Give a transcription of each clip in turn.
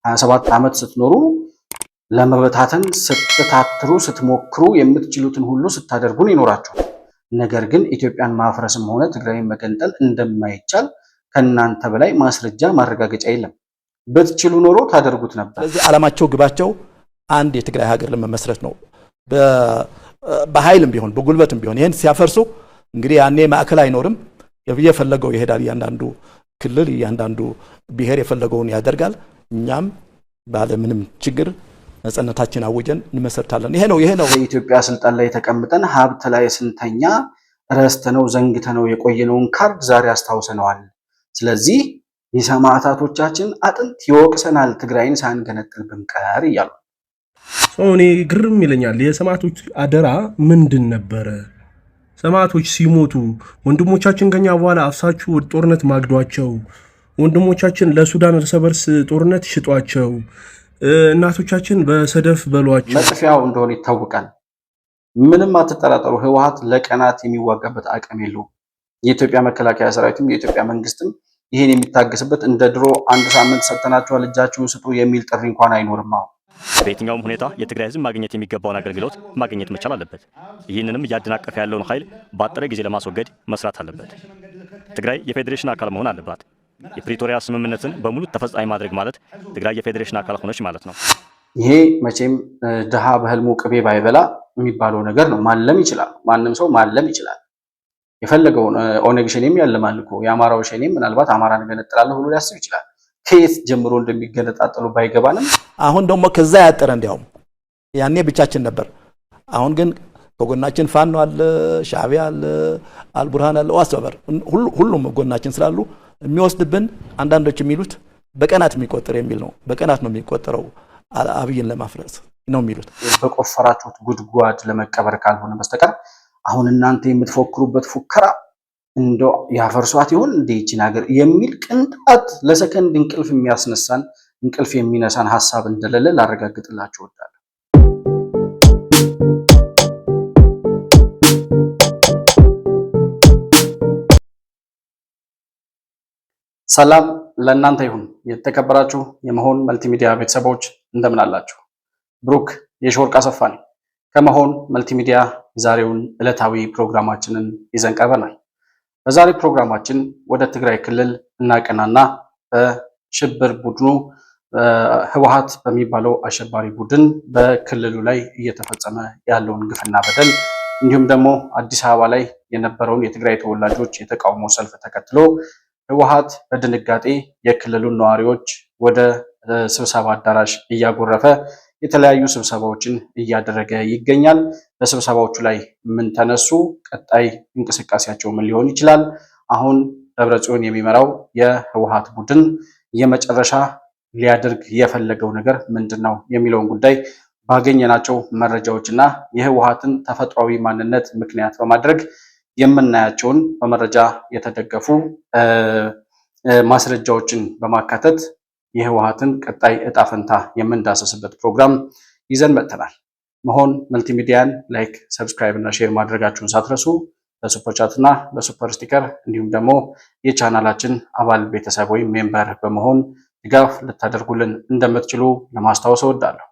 27 ዓመት ስትኖሩ ለመበታተን ስትታትሩ ስትሞክሩ የምትችሉትን ሁሉ ስታደርጉን ይኖራችሁ። ነገር ግን ኢትዮጵያን ማፍረስም ሆነ ትግራይን መገንጠል እንደማይቻል ከናንተ በላይ ማስረጃ ማረጋገጫ የለም። በትችሉ ኖሮ ታደርጉት ነበር። ስለዚህ ዓላማቸው ግባቸው አንድ የትግራይ ሀገር ለመመስረት ነው። በኃይልም ቢሆን በጉልበትም ቢሆን ይሄን ሲያፈርሱ እንግዲህ ያኔ ማዕከል አይኖርም። የፈለገው ይሄዳል። እያንዳንዱ ክልል እያንዳንዱ ብሔር የፈለገውን ያደርጋል። እኛም ባለ ምንም ችግር ነፃነታችን አውጀን እንመሰርታለን። ይሄ ነው የኢትዮጵያ ስልጣን ላይ ተቀምጠን ሀብት ላይ ስንተኛ ረስተነው ዘንግተነው የቆየነውን ካርድ ዛሬ አስታውሰነዋል። ስለዚህ የሰማዕታቶቻችን አጥንት ይወቅሰናል ትግራይን ሳንገነጥል ብንቀር እያሉ እኔ ግርም ይለኛል። የሰማዕቶች አደራ ምንድን ነበረ? ሰማዕቶች ሲሞቱ ወንድሞቻችን ከኛ በኋላ አፍሳችሁ ጦርነት ማግዷቸው፣ ወንድሞቻችን ለሱዳን እርስ በርስ ጦርነት ሽጧቸው፣ እናቶቻችን በሰደፍ በሏቸው። መጥፊያው እንደሆነ ይታወቃል። ምንም አትጠራጠሩ። ህወሓት ለቀናት የሚዋጋበት አቅም የለውም። የኢትዮጵያ መከላከያ ሰራዊትም የኢትዮጵያ መንግስትም ይሄን የሚታገስበት እንደ ድሮ አንድ ሳምንት ሰጥተናቸዋል እጃችሁን ስጡ የሚል ጥሪ እንኳን አይኖርም። በየትኛውም ሁኔታ የትግራይ ህዝብ ማግኘት የሚገባውን አገልግሎት ማግኘት መቻል አለበት። ይህንንም እያደናቀፈ ያለውን ኃይል በአጠረ ጊዜ ለማስወገድ መስራት አለበት። ትግራይ የፌዴሬሽን አካል መሆን አለባት። የፕሪቶሪያ ስምምነትን በሙሉ ተፈጻሚ ማድረግ ማለት ትግራይ የፌዴሬሽን አካል ሆነች ማለት ነው። ይሄ መቼም ድሃ በህልሙ ቅቤ ባይበላ የሚባለው ነገር ነው። ማለም ይችላል። ማንም ሰው ማለም ይችላል። የፈለገውን ኦነግ ሸኔም ያለማል እኮ። የአማራው ሸኔም ምናልባት አማራን ገነጥላለሁ ብሎ ሊያስብ ይችላል። ከየት ጀምሮ እንደሚገነጣጠሉ ባይገባንም አሁን ደግሞ ከዛ ያጠረ እንዲያውም ያኔ ብቻችን ነበር። አሁን ግን በጎናችን ፋኖ አለ፣ ሻዕቢያ አለ፣ አልቡርሃን አለ፣ ዋስበበር ሁሉም ጎናችን ስላሉ የሚወስድብን አንዳንዶች የሚሉት በቀናት የሚቆጠር የሚል ነው። በቀናት ነው የሚቆጠረው አብይን ለማፍረስ ነው የሚሉት። በቆፈራችሁት ጉድጓድ ለመቀበር ካልሆነ በስተቀር አሁን እናንተ የምትፎክሩበት ፉከራ እንደው ያፈርሷት ይሆን እንደ ይቺን ሀገር የሚል ቅንጣት ለሰከንድ እንቅልፍ የሚያስነሳን እንቅልፍ የሚነሳን ሐሳብ እንደሌለ ላረጋግጥላችሁ እወዳለሁ። ሰላም ለእናንተ ይሁን። የተከበራችሁ የመሆን መልቲሚዲያ ቤተሰቦች እንደምን አላችሁ? ብሩክ የሾርቅ አሰፋ ነኝ። ከመሆን መልቲሚዲያ የዛሬውን ዕለታዊ ፕሮግራማችንን ይዘን ቀርበናል። በዛሬ ፕሮግራማችን ወደ ትግራይ ክልል እናቀናና በሽብር ቡድኑ ህወሓት በሚባለው አሸባሪ ቡድን በክልሉ ላይ እየተፈጸመ ያለውን ግፍና በደል እንዲሁም ደግሞ አዲስ አበባ ላይ የነበረውን የትግራይ ተወላጆች የተቃውሞ ሰልፍ ተከትሎ ህወሓት በድንጋጤ የክልሉን ነዋሪዎች ወደ ስብሰባ አዳራሽ እያጎረፈ የተለያዩ ስብሰባዎችን እያደረገ ይገኛል። በስብሰባዎቹ ላይ ምን ተነሱ? ቀጣይ እንቅስቃሴያቸው ምን ሊሆን ይችላል? አሁን ደብረጽዮን የሚመራው የህወሓት ቡድን የመጨረሻ ሊያደርግ የፈለገው ነገር ምንድነው የሚለውን ጉዳይ ባገኘናቸው መረጃዎችና የህወሓትን ተፈጥሯዊ ማንነት ምክንያት በማድረግ የምናያቸውን በመረጃ የተደገፉ ማስረጃዎችን በማካተት የህወሓትን ቀጣይ እጣ ፈንታ የምንዳሰስበት ፕሮግራም ይዘን መጥተናል። መሆን መልቲሚዲያን ላይክ፣ ሰብስክራይብ እና ሼር ማድረጋችሁን ሳትረሱ በሱፐር ቻት እና በሱፐር ስቲከር እንዲሁም ደግሞ የቻናላችን አባል ቤተሰብ ወይም ሜምበር በመሆን ድጋፍ ልታደርጉልን እንደምትችሉ ለማስታወስ እወዳለሁ።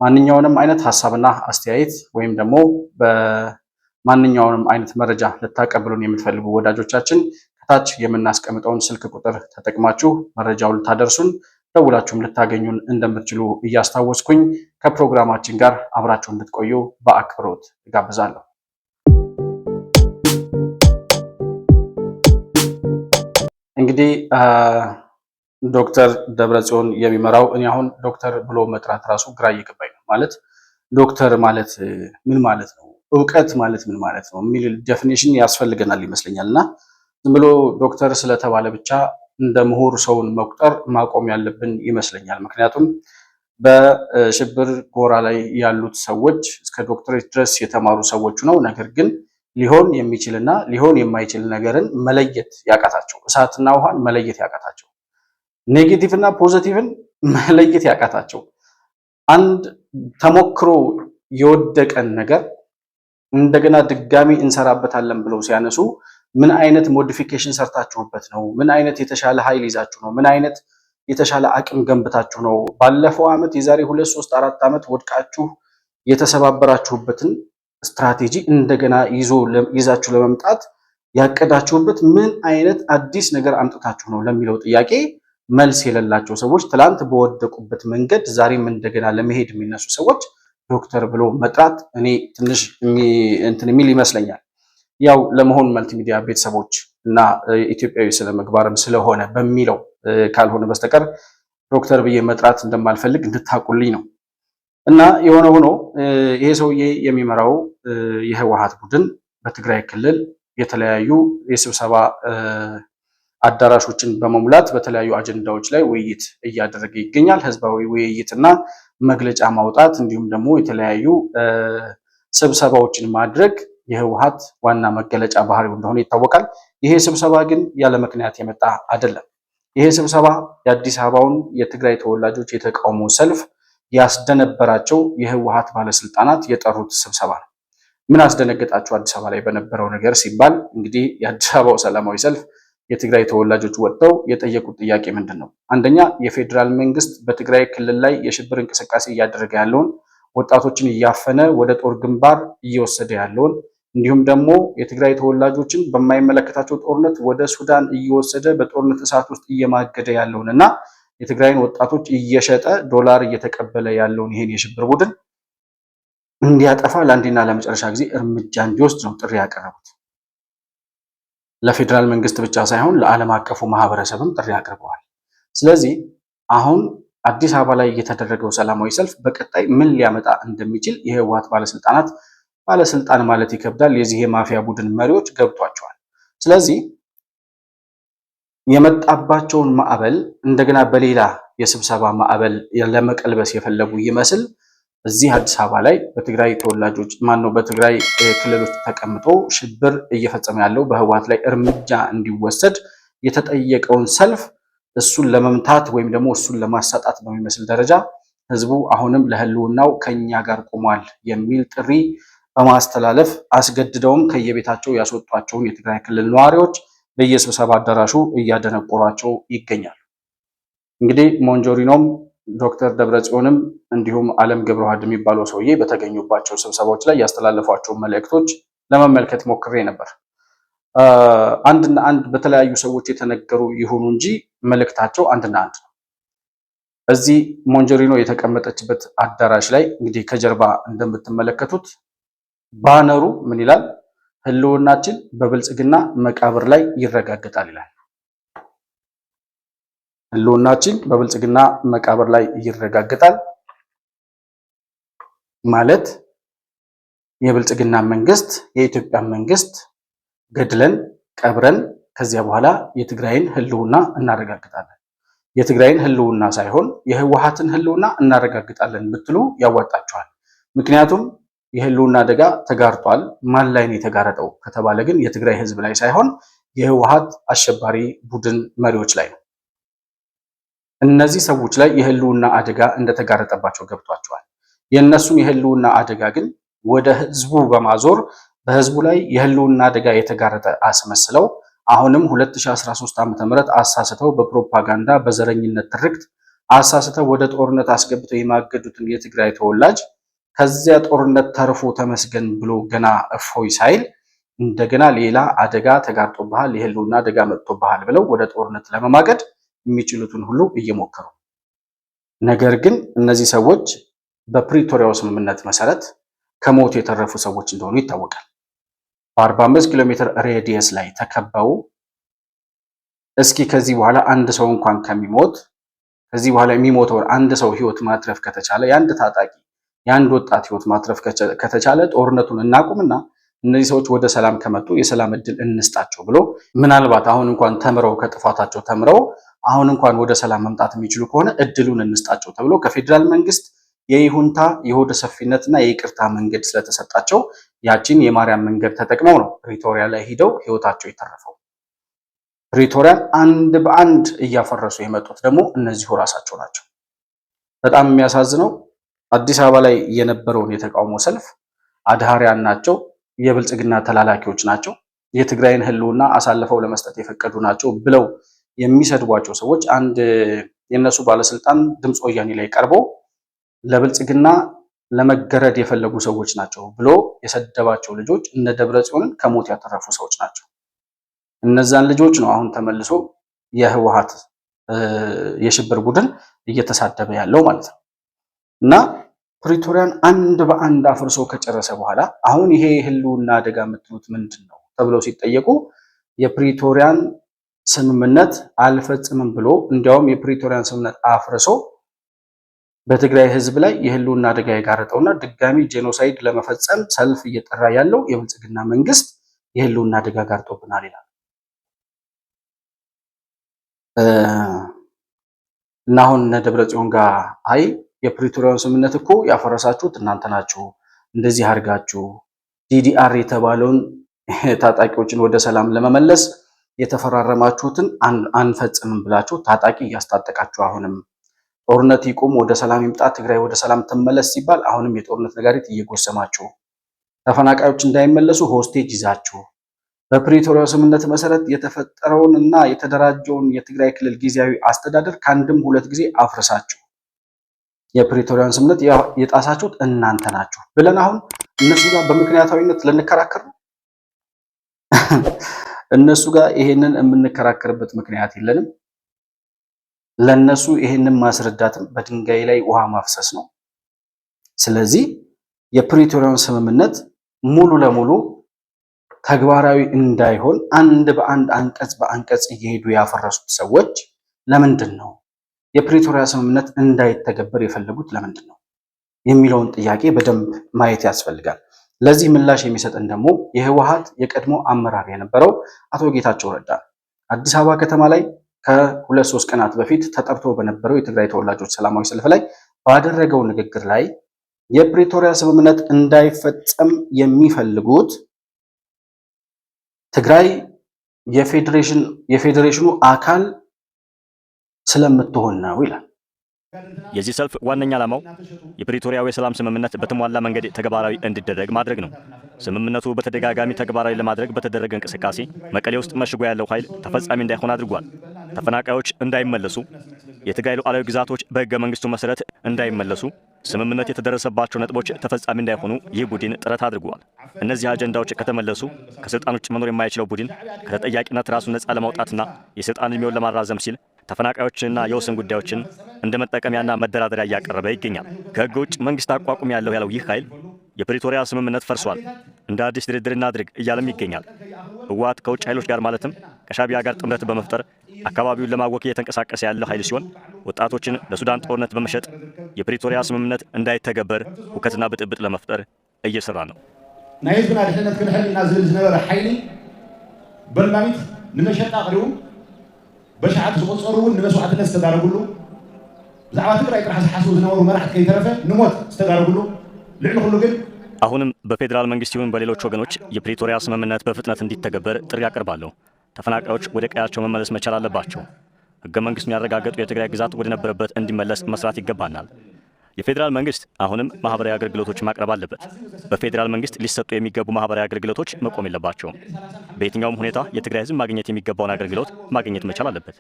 ማንኛውንም አይነት ሐሳብና አስተያየት ወይም ደግሞ በማንኛውንም አይነት መረጃ ልታቀብሉን የምትፈልጉ ወዳጆቻችን ታች የምናስቀምጠውን ስልክ ቁጥር ተጠቅማችሁ መረጃውን ልታደርሱን ደውላችሁም ልታገኙን እንደምትችሉ እያስታወስኩኝ ከፕሮግራማችን ጋር አብራችሁ እንድትቆዩ በአክብሮት እጋብዛለሁ። እንግዲህ ዶክተር ደብረጽዮን የሚመራው እኔ አሁን ዶክተር ብሎ መጥራት ራሱ ግራ እየገባኝ ነው። ማለት ዶክተር ማለት ምን ማለት ነው? እውቀት ማለት ምን ማለት ነው የሚል ዴፊኒሽን ያስፈልገናል ይመስለኛልና ዝም ብሎ ዶክተር ስለተባለ ብቻ እንደ ምሁር ሰውን መቁጠር ማቆም ያለብን ይመስለኛል። ምክንያቱም በሽብር ጎራ ላይ ያሉት ሰዎች እስከ ዶክተሬት ድረስ የተማሩ ሰዎች ነው። ነገር ግን ሊሆን የሚችልና ሊሆን የማይችል ነገርን መለየት ያቃታቸው፣ እሳትና ውሃን መለየት ያቃታቸው፣ ኔጌቲቭ እና ፖዚቲቭን መለየት ያቃታቸው፣ አንድ ተሞክሮ የወደቀን ነገር እንደገና ድጋሚ እንሰራበታለን ብለው ሲያነሱ ምን አይነት ሞዲፊኬሽን ሰርታችሁበት ነው? ምን አይነት የተሻለ ኃይል ይዛችሁ ነው? ምን አይነት የተሻለ አቅም ገንብታችሁ ነው? ባለፈው ዓመት የዛሬ 2 3 4 ዓመት ወድቃችሁ የተሰባበራችሁበትን ስትራቴጂ እንደገና ይዛችሁ ለመምጣት ያቀዳችሁበት ምን አይነት አዲስ ነገር አምጥታችሁ ነው ለሚለው ጥያቄ መልስ የሌላቸው ሰዎች ትላንት በወደቁበት መንገድ ዛሬም እንደገና ለመሄድ የሚነሱ ሰዎች ዶክተር ብሎ መጥራት እኔ ትንሽ እንትን የሚል ይመስለኛል። ያው ለመሆን መልቲሚዲያ ቤተሰቦች እና ኢትዮጵያዊ ስለመግባርም ስለሆነ በሚለው ካልሆነ በስተቀር ዶክተር ብዬ መጥራት እንደማልፈልግ እንድታቁልኝ ነው። እና የሆነ ሆኖ ይሄ ሰውዬ የሚመራው የህወሓት ቡድን በትግራይ ክልል የተለያዩ የስብሰባ አዳራሾችን በመሙላት በተለያዩ አጀንዳዎች ላይ ውይይት እያደረገ ይገኛል። ህዝባዊ ውይይትና መግለጫ ማውጣት እንዲሁም ደግሞ የተለያዩ ስብሰባዎችን ማድረግ የህወሓት ዋና መገለጫ ባህሪው እንደሆነ ይታወቃል። ይሄ ስብሰባ ግን ያለ ምክንያት የመጣ አይደለም። ይሄ ስብሰባ የአዲስ አበባውን የትግራይ ተወላጆች የተቃውሞ ሰልፍ ያስደነበራቸው የህወሓት ባለስልጣናት የጠሩት ስብሰባ ነው። ምን አስደነገጣቸው አዲስ አበባ ላይ በነበረው ነገር ሲባል እንግዲህ የአዲስ አበባው ሰላማዊ ሰልፍ የትግራይ ተወላጆች ወጥተው የጠየቁት ጥያቄ ምንድን ነው? አንደኛ የፌዴራል መንግስት በትግራይ ክልል ላይ የሽብር እንቅስቃሴ እያደረገ ያለውን ወጣቶችን እያፈነ ወደ ጦር ግንባር እየወሰደ ያለውን እንዲሁም ደግሞ የትግራይ ተወላጆችን በማይመለከታቸው ጦርነት ወደ ሱዳን እየወሰደ በጦርነት እሳት ውስጥ እየማገደ ያለውን እና የትግራይን ወጣቶች እየሸጠ ዶላር እየተቀበለ ያለውን ይሄን የሽብር ቡድን እንዲያጠፋ ለአንዴና ለመጨረሻ ጊዜ እርምጃ እንዲወስድ ነው ጥሪ ያቀረቡት። ለፌዴራል መንግስት ብቻ ሳይሆን ለዓለም አቀፉ ማህበረሰብም ጥሪ አቅርበዋል። ስለዚህ አሁን አዲስ አበባ ላይ የተደረገው ሰላማዊ ሰልፍ በቀጣይ ምን ሊያመጣ እንደሚችል የህወሓት ባለስልጣን ማለት ይከብዳል፣ የዚህ የማፊያ ቡድን መሪዎች ገብቷቸዋል። ስለዚህ የመጣባቸውን ማዕበል እንደገና በሌላ የስብሰባ ማዕበል ለመቀልበስ የፈለጉ ይመስል እዚህ አዲስ አበባ ላይ በትግራይ ተወላጆች በትግራይ ክልሎች ተቀምጦ ሽብር እየፈጸመ ያለው በህወሓት ላይ እርምጃ እንዲወሰድ የተጠየቀውን ሰልፍ እሱን ለመምታት ወይም ደግሞ እሱን ለማሳጣት በሚመስል ደረጃ ህዝቡ አሁንም ለህልውናው ከኛ ጋር ቆሟል የሚል ጥሪ በማስተላለፍ አስገድደውም ከየቤታቸው ያስወጧቸውን የትግራይ ክልል ነዋሪዎች በየስብሰባ አዳራሹ እያደነቆሯቸው ይገኛሉ። እንግዲህ ሞንጆሪኖም ዶክተር ደብረጽዮንም እንዲሁም አለም ገብረዋህድ የሚባለው ሰውዬ በተገኙባቸው ስብሰባዎች ላይ ያስተላለፏቸው መልእክቶች ለመመልከት ሞክሬ ነበር። አንድና አንድ በተለያዩ ሰዎች የተነገሩ ይሁኑ እንጂ መልእክታቸው አንድና አንድ ነው። እዚህ ሞንጆሪኖ የተቀመጠችበት አዳራሽ ላይ እንግዲህ ከጀርባ እንደምትመለከቱት ባነሩ ምን ይላል? ህልውናችን በብልጽግና መቃብር ላይ ይረጋገጣል ይላል። ህልውናችን በብልጽግና መቃብር ላይ ይረጋገጣል ማለት የብልጽግና መንግስት የኢትዮጵያ መንግስት ገድለን ቀብረን ከዚያ በኋላ የትግራይን ህልውና እናረጋግጣለን። የትግራይን ህልውና ሳይሆን የህወሓትን ህልውና እናረጋግጣለን ብትሉ ያዋጣቸዋል። ምክንያቱም የህልውና አደጋ ተጋርጧል። ማን ላይ ነው የተጋረጠው ከተባለ ግን የትግራይ ህዝብ ላይ ሳይሆን የህወሓት አሸባሪ ቡድን መሪዎች ላይ ነው። እነዚህ ሰዎች ላይ የህልውና አደጋ እንደተጋረጠባቸው ገብቷቸዋል። የእነሱን የህልውና አደጋ ግን ወደ ህዝቡ በማዞር በህዝቡ ላይ የህልውና አደጋ የተጋረጠ አስመስለው አሁንም 2013 ዓ.ም አሳስተው በፕሮፓጋንዳ በዘረኝነት ትርክት አሳስተው ወደ ጦርነት አስገብተው የማገዱትን የትግራይ ተወላጅ ከዚያ ጦርነት ተርፎ ተመስገን ብሎ ገና እፎይ ሳይል እንደገና ሌላ አደጋ ተጋርጦብሃል፣ የህልውና አደጋ መጥቶብሃል ብለው ወደ ጦርነት ለመማገድ የሚችሉትን ሁሉ እየሞከሩ ነገር ግን እነዚህ ሰዎች በፕሪቶሪያው ስምምነት መሰረት ከሞት የተረፉ ሰዎች እንደሆኑ ይታወቃል። በ45 ኪሎ ሜትር ሬዲየስ ላይ ተከበው እስኪ ከዚህ በኋላ አንድ ሰው እንኳን ከሚሞት ከዚህ በኋላ የሚሞተውን አንድ ሰው ህይወት ማትረፍ ከተቻለ የአንድ ታጣቂ የአንድ ወጣት ህይወት ማትረፍ ከተቻለ ጦርነቱን እናቁምና እነዚህ ሰዎች ወደ ሰላም ከመጡ የሰላም እድል እንስጣቸው ብሎ ምናልባት አሁን እንኳን ተምረው ከጥፋታቸው ተምረው አሁን እንኳን ወደ ሰላም መምጣት የሚችሉ ከሆነ እድሉን እንስጣቸው ተብሎ ከፌዴራል መንግስት የይሁንታ የሆደ ሰፊነትና የይቅርታ መንገድ ስለተሰጣቸው ያቺን የማርያም መንገድ ተጠቅመው ነው ፕሪቶሪያ ላይ ሄደው ህይወታቸው የተረፈው። ፕሪቶሪያን አንድ በአንድ እያፈረሱ የመጡት ደግሞ እነዚሁ ራሳቸው ናቸው። በጣም የሚያሳዝነው አዲስ አበባ ላይ የነበረውን የተቃውሞ ሰልፍ አድሃሪያን ናቸው፣ የብልጽግና ተላላኪዎች ናቸው፣ የትግራይን ህልውና አሳልፈው ለመስጠት የፈቀዱ ናቸው ብለው የሚሰድቧቸው ሰዎች አንድ የነሱ ባለስልጣን ድምፅ ወያኔ ላይ ቀርቦ ለብልጽግና ለመገረድ የፈለጉ ሰዎች ናቸው ብሎ የሰደባቸው ልጆች እነ ደብረጽዮንን ከሞት ያተረፉ ሰዎች ናቸው። እነዛን ልጆች ነው አሁን ተመልሶ የህወሓት የሽብር ቡድን እየተሳደበ ያለው ማለት ነው። እና ፕሪቶሪያን አንድ በአንድ አፍርሶ ከጨረሰ በኋላ አሁን ይሄ የህልውና አደጋ የምትሉት ምንድን ነው ተብለው ሲጠየቁ የፕሪቶሪያን ስምምነት አልፈጽምም ብሎ እንዲያውም የፕሪቶሪያን ስምምነት አፍርሶ በትግራይ ህዝብ ላይ የህልውና አደጋ የጋረጠውና ድጋሚ ጄኖሳይድ ለመፈጸም ሰልፍ እየጠራ ያለው የብልጽግና መንግስት የህልውና አደጋ ጋርጦብናል ይላል። እና አሁን እነ ደብረጽዮን ጋር አይ የፕሪቶሪያን ስምምነት እኮ ያፈረሳችሁት እናንተ ናችሁ፣ እንደዚህ አድርጋችሁ ዲዲአር የተባለውን ታጣቂዎችን ወደ ሰላም ለመመለስ የተፈራረማችሁትን አንፈጽምም ብላችሁ ታጣቂ እያስታጠቃችሁ አሁንም ጦርነት ይቁም፣ ወደ ሰላም ይምጣ፣ ትግራይ ወደ ሰላም ትመለስ ሲባል አሁንም የጦርነት ነጋሪት እየጎሰማችሁ ተፈናቃዮች እንዳይመለሱ ሆስቴጅ ይዛችሁ በፕሪቶሪያው ስምምነት መሰረት የተፈጠረውን እና የተደራጀውን የትግራይ ክልል ጊዜያዊ አስተዳደር ከአንድም ሁለት ጊዜ አፍርሳችሁ የፕሪቶሪያን ስምምነት የጣሳችሁት እናንተ ናችሁ ብለን አሁን እነሱ ጋር በምክንያታዊነት ልንከራከር ነው። እነሱ ጋር ይሄንን የምንከራከርበት ምክንያት የለንም። ለነሱ ይሄንን ማስረዳትም በድንጋይ ላይ ውሃ ማፍሰስ ነው። ስለዚህ የፕሪቶሪያን ስምምነት ሙሉ ለሙሉ ተግባራዊ እንዳይሆን አንድ በአንድ አንቀጽ በአንቀጽ እየሄዱ ያፈረሱት ሰዎች ለምንድን ነው የፕሪቶሪያ ስምምነት እንዳይተገበር የፈለጉት ለምንድን ነው የሚለውን ጥያቄ በደንብ ማየት ያስፈልጋል። ለዚህ ምላሽ የሚሰጠን ደግሞ የህወሓት የቀድሞ አመራር የነበረው አቶ ጌታቸው ረዳ አዲስ አበባ ከተማ ላይ ከ2-3 ቀናት በፊት ተጠርቶ በነበረው የትግራይ ተወላጆች ሰላማዊ ሰልፍ ላይ ባደረገው ንግግር ላይ የፕሪቶሪያ ስምምነት እንዳይፈጸም የሚፈልጉት ትግራይ የፌዴሬሽኑ አካል ስለምትሆን ነው ይላል። የዚህ ሰልፍ ዋነኛ ዓላማው የፕሪቶሪያው የሰላም ስምምነት በተሟላ መንገድ ተግባራዊ እንዲደረግ ማድረግ ነው። ስምምነቱ በተደጋጋሚ ተግባራዊ ለማድረግ በተደረገ እንቅስቃሴ መቀሌ ውስጥ መሽጎ ያለው ኃይል ተፈጻሚ እንዳይሆን አድርጓል። ተፈናቃዮች እንዳይመለሱ፣ የትግራይ ሉዓላዊ ግዛቶች በሕገ መንግስቱ መሰረት እንዳይመለሱ፣ ስምምነት የተደረሰባቸው ነጥቦች ተፈጻሚ እንዳይሆኑ ይህ ቡድን ጥረት አድርጓል። እነዚህ አጀንዳዎች ከተመለሱ ከስልጣን ውጭ መኖር የማይችለው ቡድን ከተጠያቂነት ራሱን ነፃ ለማውጣትና የስልጣን ዕድሜውን ለማራዘም ሲል ተፈናቃዮችንና የወሰን ጉዳዮችን እንደ መጠቀሚያና መደራደሪያ እያቀረበ ይገኛል። ከሕግ ውጭ መንግስት አቋቁም ያለው ይህ ኃይል የፕሪቶሪያ ስምምነት ፈርሷል፣ እንደ አዲስ ድርድር እናድርግ እያለም ይገኛል። ህወሓት ከውጭ ኃይሎች ጋር ማለትም ከሻቢያ ጋር ጥምረት በመፍጠር አካባቢውን ለማወክ እየተንቀሳቀሰ ያለ ኃይል ሲሆን ወጣቶችን ለሱዳን ጦርነት በመሸጥ የፕሪቶሪያ ስምምነት እንዳይተገበር ሁከትና ብጥብጥ ለመፍጠር እየሰራ ነው። ናይ ህዝብና ድሕነት ክንሕል ኢና ዝብል ዝነበረ ሓይሊ በላሚት ንመሸጣ ቀሪቡ በሸዓት ዝቆፀሩ እውን ንመስዋዕትነት ዝተዳረጉሉ ብዛዕባ ትግራይ ጥራሕ ዝሓስቡ ዝነበሩ መራሕቲ ከይተረፈ ንሞት ዝተዳረጉሉ ልዕሊ ኩሉ ግን አሁንም በፌዴራል መንግስት ይሁን በሌሎች ወገኖች የፕሪቶሪያ ስምምነት በፍጥነት እንዲተገበር ጥሪ አቀርባለሁ። ተፈናቃዮች ወደ ቀያቸው መመለስ መቻል አለባቸው። ህገ መንግስቱን ያረጋገጡ የትግራይ ግዛት ወደ ነበረበት እንዲመለስ መስራት ይገባናል። የፌዴራል መንግስት አሁንም ማህበራዊ አገልግሎቶች ማቅረብ አለበት። በፌዴራል መንግስት ሊሰጡ የሚገቡ ማህበራዊ አገልግሎቶች መቆም የለባቸውም። በየትኛውም ሁኔታ የትግራይ ህዝብ ማግኘት የሚገባውን አገልግሎት ማግኘት መቻል አለበት።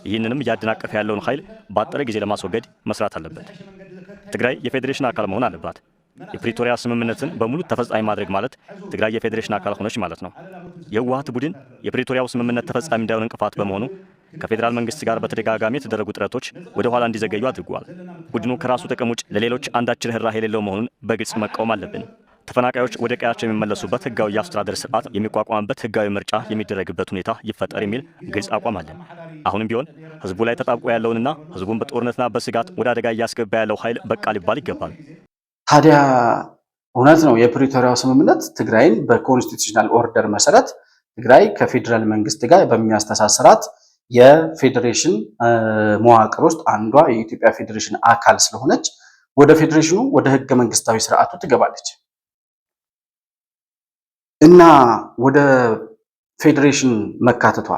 ይህንንም እያደናቀፈ ያለውን ኃይል ባጠረ ጊዜ ለማስወገድ መስራት አለበት። ትግራይ የፌዴሬሽን አካል መሆን አለባት። የፕሪቶሪያ ስምምነትን በሙሉ ተፈጻሚ ማድረግ ማለት ትግራይ የፌዴሬሽን አካል ሆነች ማለት ነው። የህወሓት ቡድን የፕሪቶሪያው ስምምነት ተፈጻሚ እንዳይሆን እንቅፋት በመሆኑ ከፌዴራል መንግስት ጋር በተደጋጋሚ የተደረጉ ጥረቶች ወደ ኋላ እንዲዘገዩ አድርጓል። ቡድኑ ከራሱ ጥቅም ውጭ ለሌሎች አንዳች ርህራሄ የሌለው መሆኑን በግልጽ መቃወም አለብን። ተፈናቃዮች ወደ ቀያቸው የሚመለሱበት ህጋዊ የአስተዳደር ስርዓት የሚቋቋምበት ህጋዊ ምርጫ የሚደረግበት ሁኔታ ይፈጠር የሚል ግልጽ አቋም አለን። አሁንም ቢሆን ህዝቡ ላይ ተጣብቆ ያለውንና ህዝቡን በጦርነትና በስጋት ወደ አደጋ እያስገባ ያለው ኃይል በቃ ሊባል ይገባል። ታዲያ እውነት ነው የፕሪቶሪያው ስምምነት ትግራይን በኮንስቲቱሽናል ኦርደር መሰረት ትግራይ ከፌዴራል መንግስት ጋር በሚያስተሳስራት የፌዴሬሽን መዋቅር ውስጥ አንዷ የኢትዮጵያ ፌዴሬሽን አካል ስለሆነች ወደ ፌዴሬሽኑ ወደ ህገ መንግስታዊ ስርዓቱ ትገባለች እና ወደ ፌዴሬሽን መካተቷ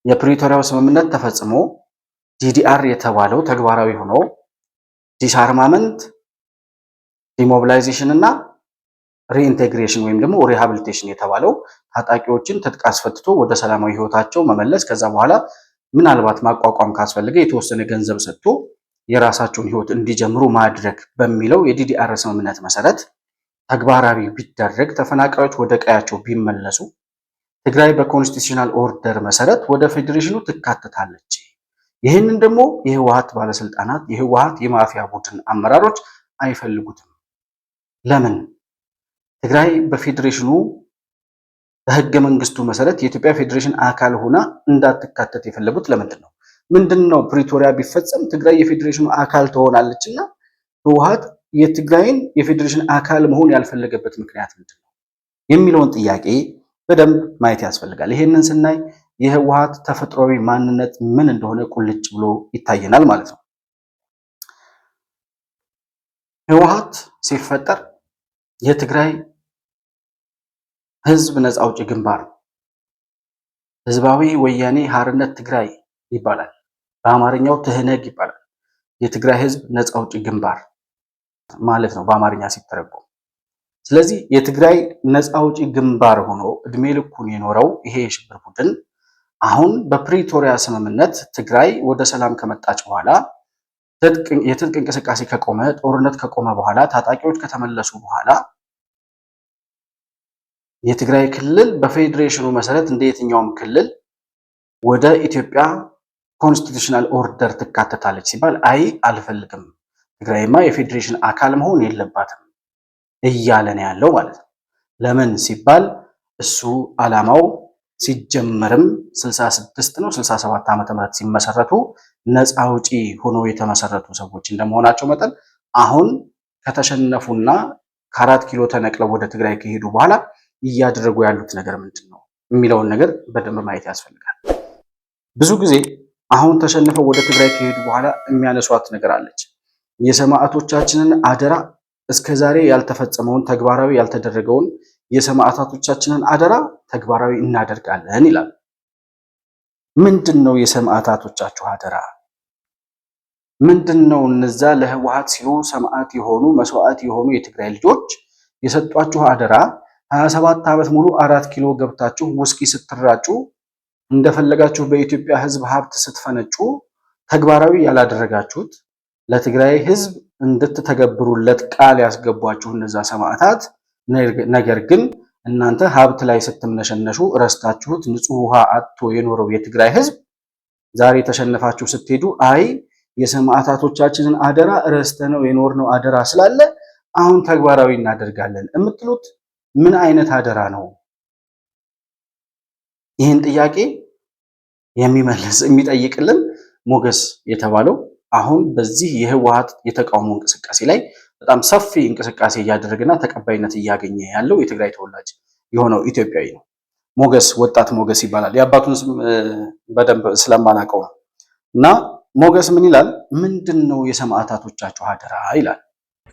የፕሪቶሪያው ስምምነት ተፈጽሞ ዲዲአር የተባለው ተግባራዊ ሆኖ ዲስአርማመንት ዲሞቢላይዜሽን እና ሪኢንቴግሬሽን ወይም ደግሞ ሪሃቢሊቴሽን የተባለው ታጣቂዎችን ትጥቅ አስፈትቶ ወደ ሰላማዊ ህይወታቸው መመለስ ከዛ በኋላ ምናልባት ማቋቋም ካስፈልገ የተወሰነ ገንዘብ ሰጥቶ የራሳቸውን ህይወት እንዲጀምሩ ማድረግ በሚለው የዲዲአር ስምምነት መሰረት ተግባራዊ ቢደረግ ተፈናቃዮች ወደ ቀያቸው ቢመለሱ ትግራይ በኮንስቲቱሽናል ኦርደር መሰረት ወደ ፌዴሬሽኑ ትካተታለች። ይህንን ደግሞ የህወሓት ባለስልጣናት የህወሓት የማፊያ ቡድን አመራሮች አይፈልጉትም። ለምን? ትግራይ በፌዴሬሽኑ በህገ መንግስቱ መሰረት የኢትዮጵያ ፌዴሬሽን አካል ሆና እንዳትካተት የፈለጉት ለምንድን ነው? ምንድነው? ፕሪቶሪያ ቢፈጸም ትግራይ የፌዴሬሽኑ አካል ትሆናለችና ህወሓት የትግራይን የፌዴሬሽን አካል መሆን ያልፈለገበት ምክንያት ምንድን ነው የሚለውን ጥያቄ በደንብ ማየት ያስፈልጋል። ይሄንን ስናይ የህወሓት ተፈጥሯዊ ማንነት ምን እንደሆነ ቁልጭ ብሎ ይታየናል ማለት ነው። ህወሓት ሲፈጠር የትግራይ ህዝብ ነፃ አውጪ ግንባር ህዝባዊ ወያኔ ሓርነት ትግራይ ይባላል። በአማርኛው ትህነግ ይባላል። የትግራይ ህዝብ ነፃ አውጪ ግንባር ማለት ነው በአማርኛ ሲተረጎም። ስለዚህ የትግራይ ነፃ አውጪ ግንባር ሆኖ እድሜ ልኩን የኖረው ይሄ የሽብር ቡድን አሁን በፕሪቶሪያ ስምምነት ትግራይ ወደ ሰላም ከመጣች በኋላ የትጥቅ እንቅስቃሴ ከቆመ ጦርነት ከቆመ በኋላ ታጣቂዎች ከተመለሱ በኋላ የትግራይ ክልል በፌዴሬሽኑ መሰረት እንደ የትኛውም ክልል ወደ ኢትዮጵያ ኮንስቲቱሽናል ኦርደር ትካተታለች ሲባል አይ አልፈልግም፣ ትግራይማ የፌዴሬሽን አካል መሆን የለባትም እያለ ነው ያለው ማለት ነው። ለምን ሲባል እሱ ዓላማው ሲጀመርም 66 ነው 67 ዓመተ ምህረት ሲመሰረቱ ነፃ አውጪ ሆኖ የተመሰረቱ ሰዎች እንደመሆናቸው መጠን አሁን ከተሸነፉና ከ4 ኪሎ ተነቅለው ወደ ትግራይ ከሄዱ በኋላ እያደረጉ ያሉት ነገር ምንድን ነው የሚለውን ነገር በደንብ ማየት ያስፈልጋል። ብዙ ጊዜ አሁን ተሸንፈው ወደ ትግራይ ከሄዱ በኋላ የሚያነሷት ነገር አለች። የሰማዕቶቻችንን አደራ እስከዛሬ ያልተፈጸመውን ተግባራዊ ያልተደረገውን የሰማዕታቶቻችንን አደራ ተግባራዊ እናደርጋለን ይላል። ምንድን ነው የሰማዕታቶቻችሁ አደራ? ምንድን ነው እነዛ ለህወሓት ሲሉ ሰማዕት የሆኑ መስዋዕት የሆኑ የትግራይ ልጆች የሰጧችሁ አደራ? 27 ዓመት ሙሉ 4 ኪሎ ገብታችሁ ውስኪ ስትራጩ እንደፈለጋችሁ በኢትዮጵያ ህዝብ ሀብት ስትፈነጩ ተግባራዊ ያላደረጋችሁት ለትግራይ ህዝብ እንድትተገብሩለት ቃል ያስገቧችሁ እነዛ ሰማዕታት ነገር ግን እናንተ ሀብት ላይ ስትምነሸነሹ ረስታችሁት ንጹህ ውሃ አጥቶ የኖረው የትግራይ ህዝብ ዛሬ ተሸነፋችሁ ስትሄዱ አይ የሰማዕታቶቻችንን አደራ ረስተነው የኖርነው አደራ ስላለ አሁን ተግባራዊ እናደርጋለን የምትሉት ምን አይነት አደራ ነው? ይህን ጥያቄ የሚመልስ የሚጠይቅልን ሞገስ የተባለው አሁን በዚህ የህወሓት የተቃውሞ እንቅስቃሴ ላይ በጣም ሰፊ እንቅስቃሴ እያደረገና ተቀባይነት እያገኘ ያለው የትግራይ ተወላጅ የሆነው ኢትዮጵያዊ ነው። ሞገስ ወጣት ሞገስ ይባላል። የአባቱን ስም በደንብ ስለማላውቀው ነው። እና ሞገስ ምን ይላል? ምንድነው የሰማዕታቶቻችሁ አደራ ይላል።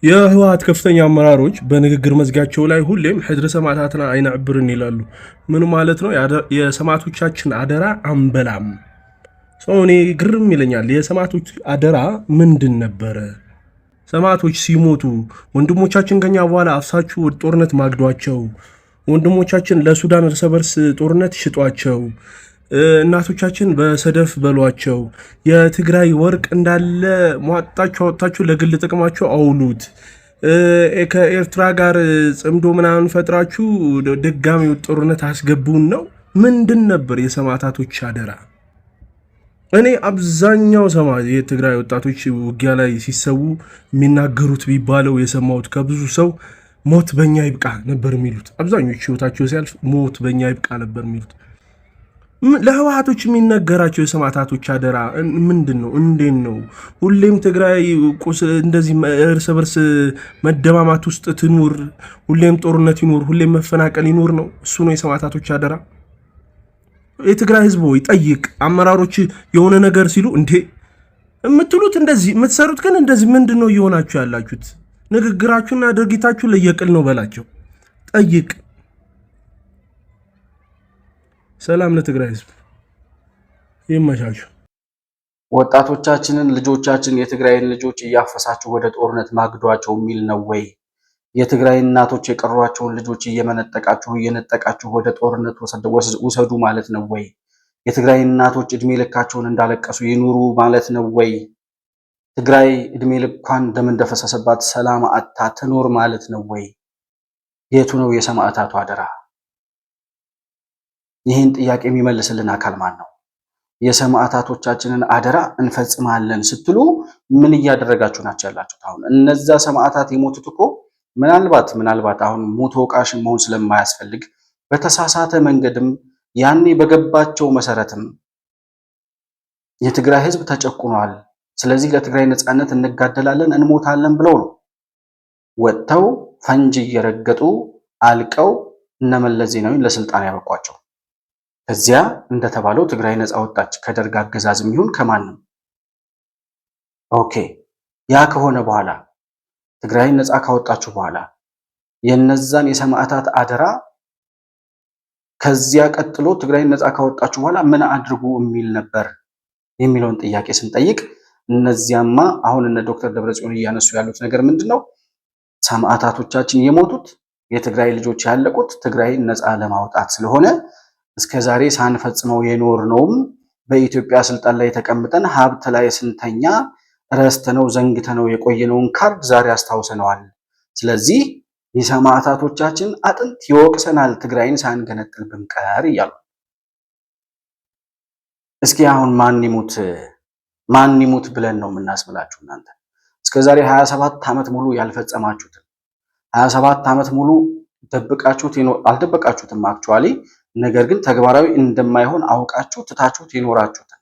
የህወሓት ከፍተኛ አመራሮች በንግግር መዝጊያቸው ላይ ሁሌም ሕድረ ሰማዕታትና አይነዕብርን ይላሉ። ምን ማለት ነው? የሰማዕቶቻችን አደራ አንበላም። እኔ ግርም ይለኛል። የሰማዕቶች አደራ ምንድን ነበረ? ሰማዕቶች ሲሞቱ ወንድሞቻችን ከኛ በኋላ አፍሳችሁ ወደ ጦርነት ማግዷቸው፣ ወንድሞቻችን ለሱዳን እርስ በርስ ጦርነት ሽጧቸው፣ እናቶቻችን በሰደፍ በሏቸው፣ የትግራይ ወርቅ እንዳለ ሟጣችሁ አወጣችሁ ለግል ጥቅማችሁ አውሉት፣ ከኤርትራ ጋር ጽምዶ ምናምን ፈጥራችሁ ድጋሚ ጦርነት አስገቡን ነው። ምንድን ነበር የሰማዕታቶች አደራ? እኔ አብዛኛው የትግራይ ወጣቶች ውጊያ ላይ ሲሰዉ የሚናገሩት ቢባለው የሰማሁት ከብዙ ሰው ሞት በእኛ ይብቃ ነበር የሚሉት። አብዛኞቹ ህይወታቸው ሲያልፍ ሞት በእኛ ይብቃ ነበር የሚሉት። ለህወሓቶች የሚነገራቸው የሰማዕታቶች አደራ ምንድን ነው? እንዴት ነው? ሁሌም ትግራይ እንደዚህ እርስ በርስ መደማማት ውስጥ ትኑር፣ ሁሌም ጦርነት ይኑር፣ ሁሌም መፈናቀል ይኑር ነው? እሱ ነው የሰማዕታቶች አደራ? የትግራይ ህዝብ ወይ ጠይቅ። አመራሮች የሆነ ነገር ሲሉ እንዴ የምትሉት እንደዚህ የምትሰሩት ግን እንደዚህ ምንድን ነው እየሆናችሁ ያላችሁት? ንግግራችሁና ድርጊታችሁ ለየቅል ነው በላቸው። ጠይቅ። ሰላም ለትግራይ ህዝብ፣ ይመቻችሁ። ወጣቶቻችንን ልጆቻችን የትግራይን ልጆች እያፈሳችሁ ወደ ጦርነት ማግዷቸው የሚል ነው ወይ? የትግራይ እናቶች የቀሯቸውን ልጆች እየነጠቃችሁ ወደ ጦርነት ውሰዱ ማለት ነው ወይ? የትግራይ እናቶች እድሜ ልካቸውን እንዳለቀሱ ይኑሩ ማለት ነው ወይ? ትግራይ እድሜ ልኳን ደም እንደፈሰሰባት ሰላም አጥታ ትኖር ማለት ነው ወይ? የቱ ነው የሰማዕታቱ አደራ? ይህን ጥያቄ የሚመልስልን አካል ማን ነው? የሰማዕታቶቻችንን አደራ እንፈጽማለን ስትሉ ምን እያደረጋችሁ ናቸው ያላችሁት? አሁን እነዛ ሰማዕታት የሞቱት እኮ ምናልባት አሁን ሞቶ ቃሽ መሆን ስለማያስፈልግ በተሳሳተ መንገድም ያኔ በገባቸው መሰረትም የትግራይ ህዝብ ተጨቁኗል፣ ስለዚህ ለትግራይ ነጻነት እንጋደላለን እንሞታለን ብለው ነው ወጥተው ፈንጂ እየረገጡ አልቀው እነመለስ ዜናዊን ለስልጣን ያበቋቸው። ከዚያ እንደተባለው ትግራይ ነጻ ወጣች ከደርግ አገዛዝም ይሁን ከማንም። ኦኬ ያ ከሆነ በኋላ ትግራይን ነጻ ካወጣችሁ በኋላ የነዛን የሰማዕታት አደራ ከዚያ ቀጥሎ ትግራይን ነጻ ካወጣችሁ በኋላ ምን አድርጉ የሚል ነበር የሚለውን ጥያቄ ስንጠይቅ እነዚያማ አሁን እነ ዶክተር ደብረጽዮን እያነሱ ያሉት ነገር ምንድነው? ሰማዕታቶቻችን የሞቱት የትግራይ ልጆች ያለቁት ትግራይን ነጻ ለማውጣት ስለሆነ እስከዛሬ ሳንፈጽመው የኖርነውም በኢትዮጵያ ስልጣን ላይ ተቀምጠን ሀብት ላይ ስንተኛ ረስተነው ዘንግተነው የቆየነውን ካርድ ዛሬ አስታውሰነዋል። ስለዚህ የሰማዕታቶቻችን አጥንት ይወቅሰናል ትግራይን ሳንገነጥል ብንቀር እያሉ። እስኪ አሁን ማን ይሙት ብለን ነው የምናስብላችሁ? እናንተ እስከዛሬ 27 ዓመት ሙሉ ያልፈጸማችሁትን 27 ዓመት ሙሉ አልደበቃችሁትም አክቹአሊ፣ ነገር ግን ተግባራዊ እንደማይሆን አውቃችሁ ትታችሁት የኖራችሁትን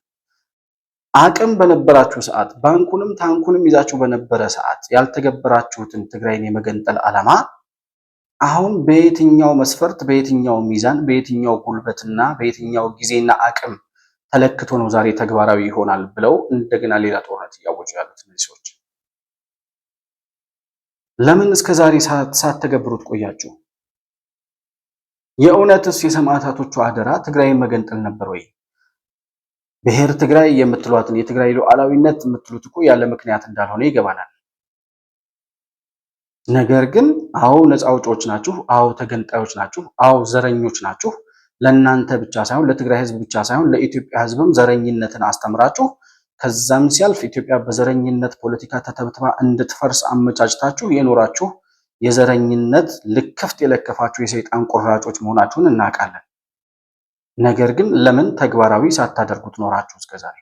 አቅም በነበራችሁ ሰዓት ባንኩንም ታንኩንም ይዛችሁ በነበረ ሰዓት ያልተገበራችሁትን ትግራይን የመገንጠል ዓላማ አሁን በየትኛው መስፈርት በየትኛው ሚዛን በየትኛው ጉልበትና በየትኛው ጊዜና አቅም ተለክቶ ነው ዛሬ ተግባራዊ ይሆናል ብለው እንደገና ሌላ ጦርነት እያወጁ ያሉት እነዚህ ሰዎች? ለምን እስከዛሬ ሳትተገብሩት ቆያችሁ? የእውነትስ የሰማዕታቶቹ አደራ ትግራይን መገንጠል ነበር ወይ? ብሔር ትግራይ የምትሏትን የትግራይ ሉዓላዊነት የምትሉት እኮ ያለ ምክንያት እንዳልሆነ ይገባናል። ነገር ግን አዎ ነፃ አውጪዎች ናችሁ፣ አዎ ተገንጣዮች ናችሁ፣ አዎ ዘረኞች ናችሁ። ለእናንተ ብቻ ሳይሆን ለትግራይ ህዝብ ብቻ ሳይሆን ለኢትዮጵያ ህዝብም ዘረኝነትን አስተምራችሁ ከዛም ሲያልፍ ኢትዮጵያ በዘረኝነት ፖለቲካ ተተብትባ እንድትፈርስ አመቻችታችሁ የኖራችሁ የዘረኝነት ልክፍት የለከፋችሁ የሰይጣን ቁራጮች መሆናችሁን እናውቃለን። ነገር ግን ለምን ተግባራዊ ሳታደርጉት ኖራችሁ? እስከዛሬ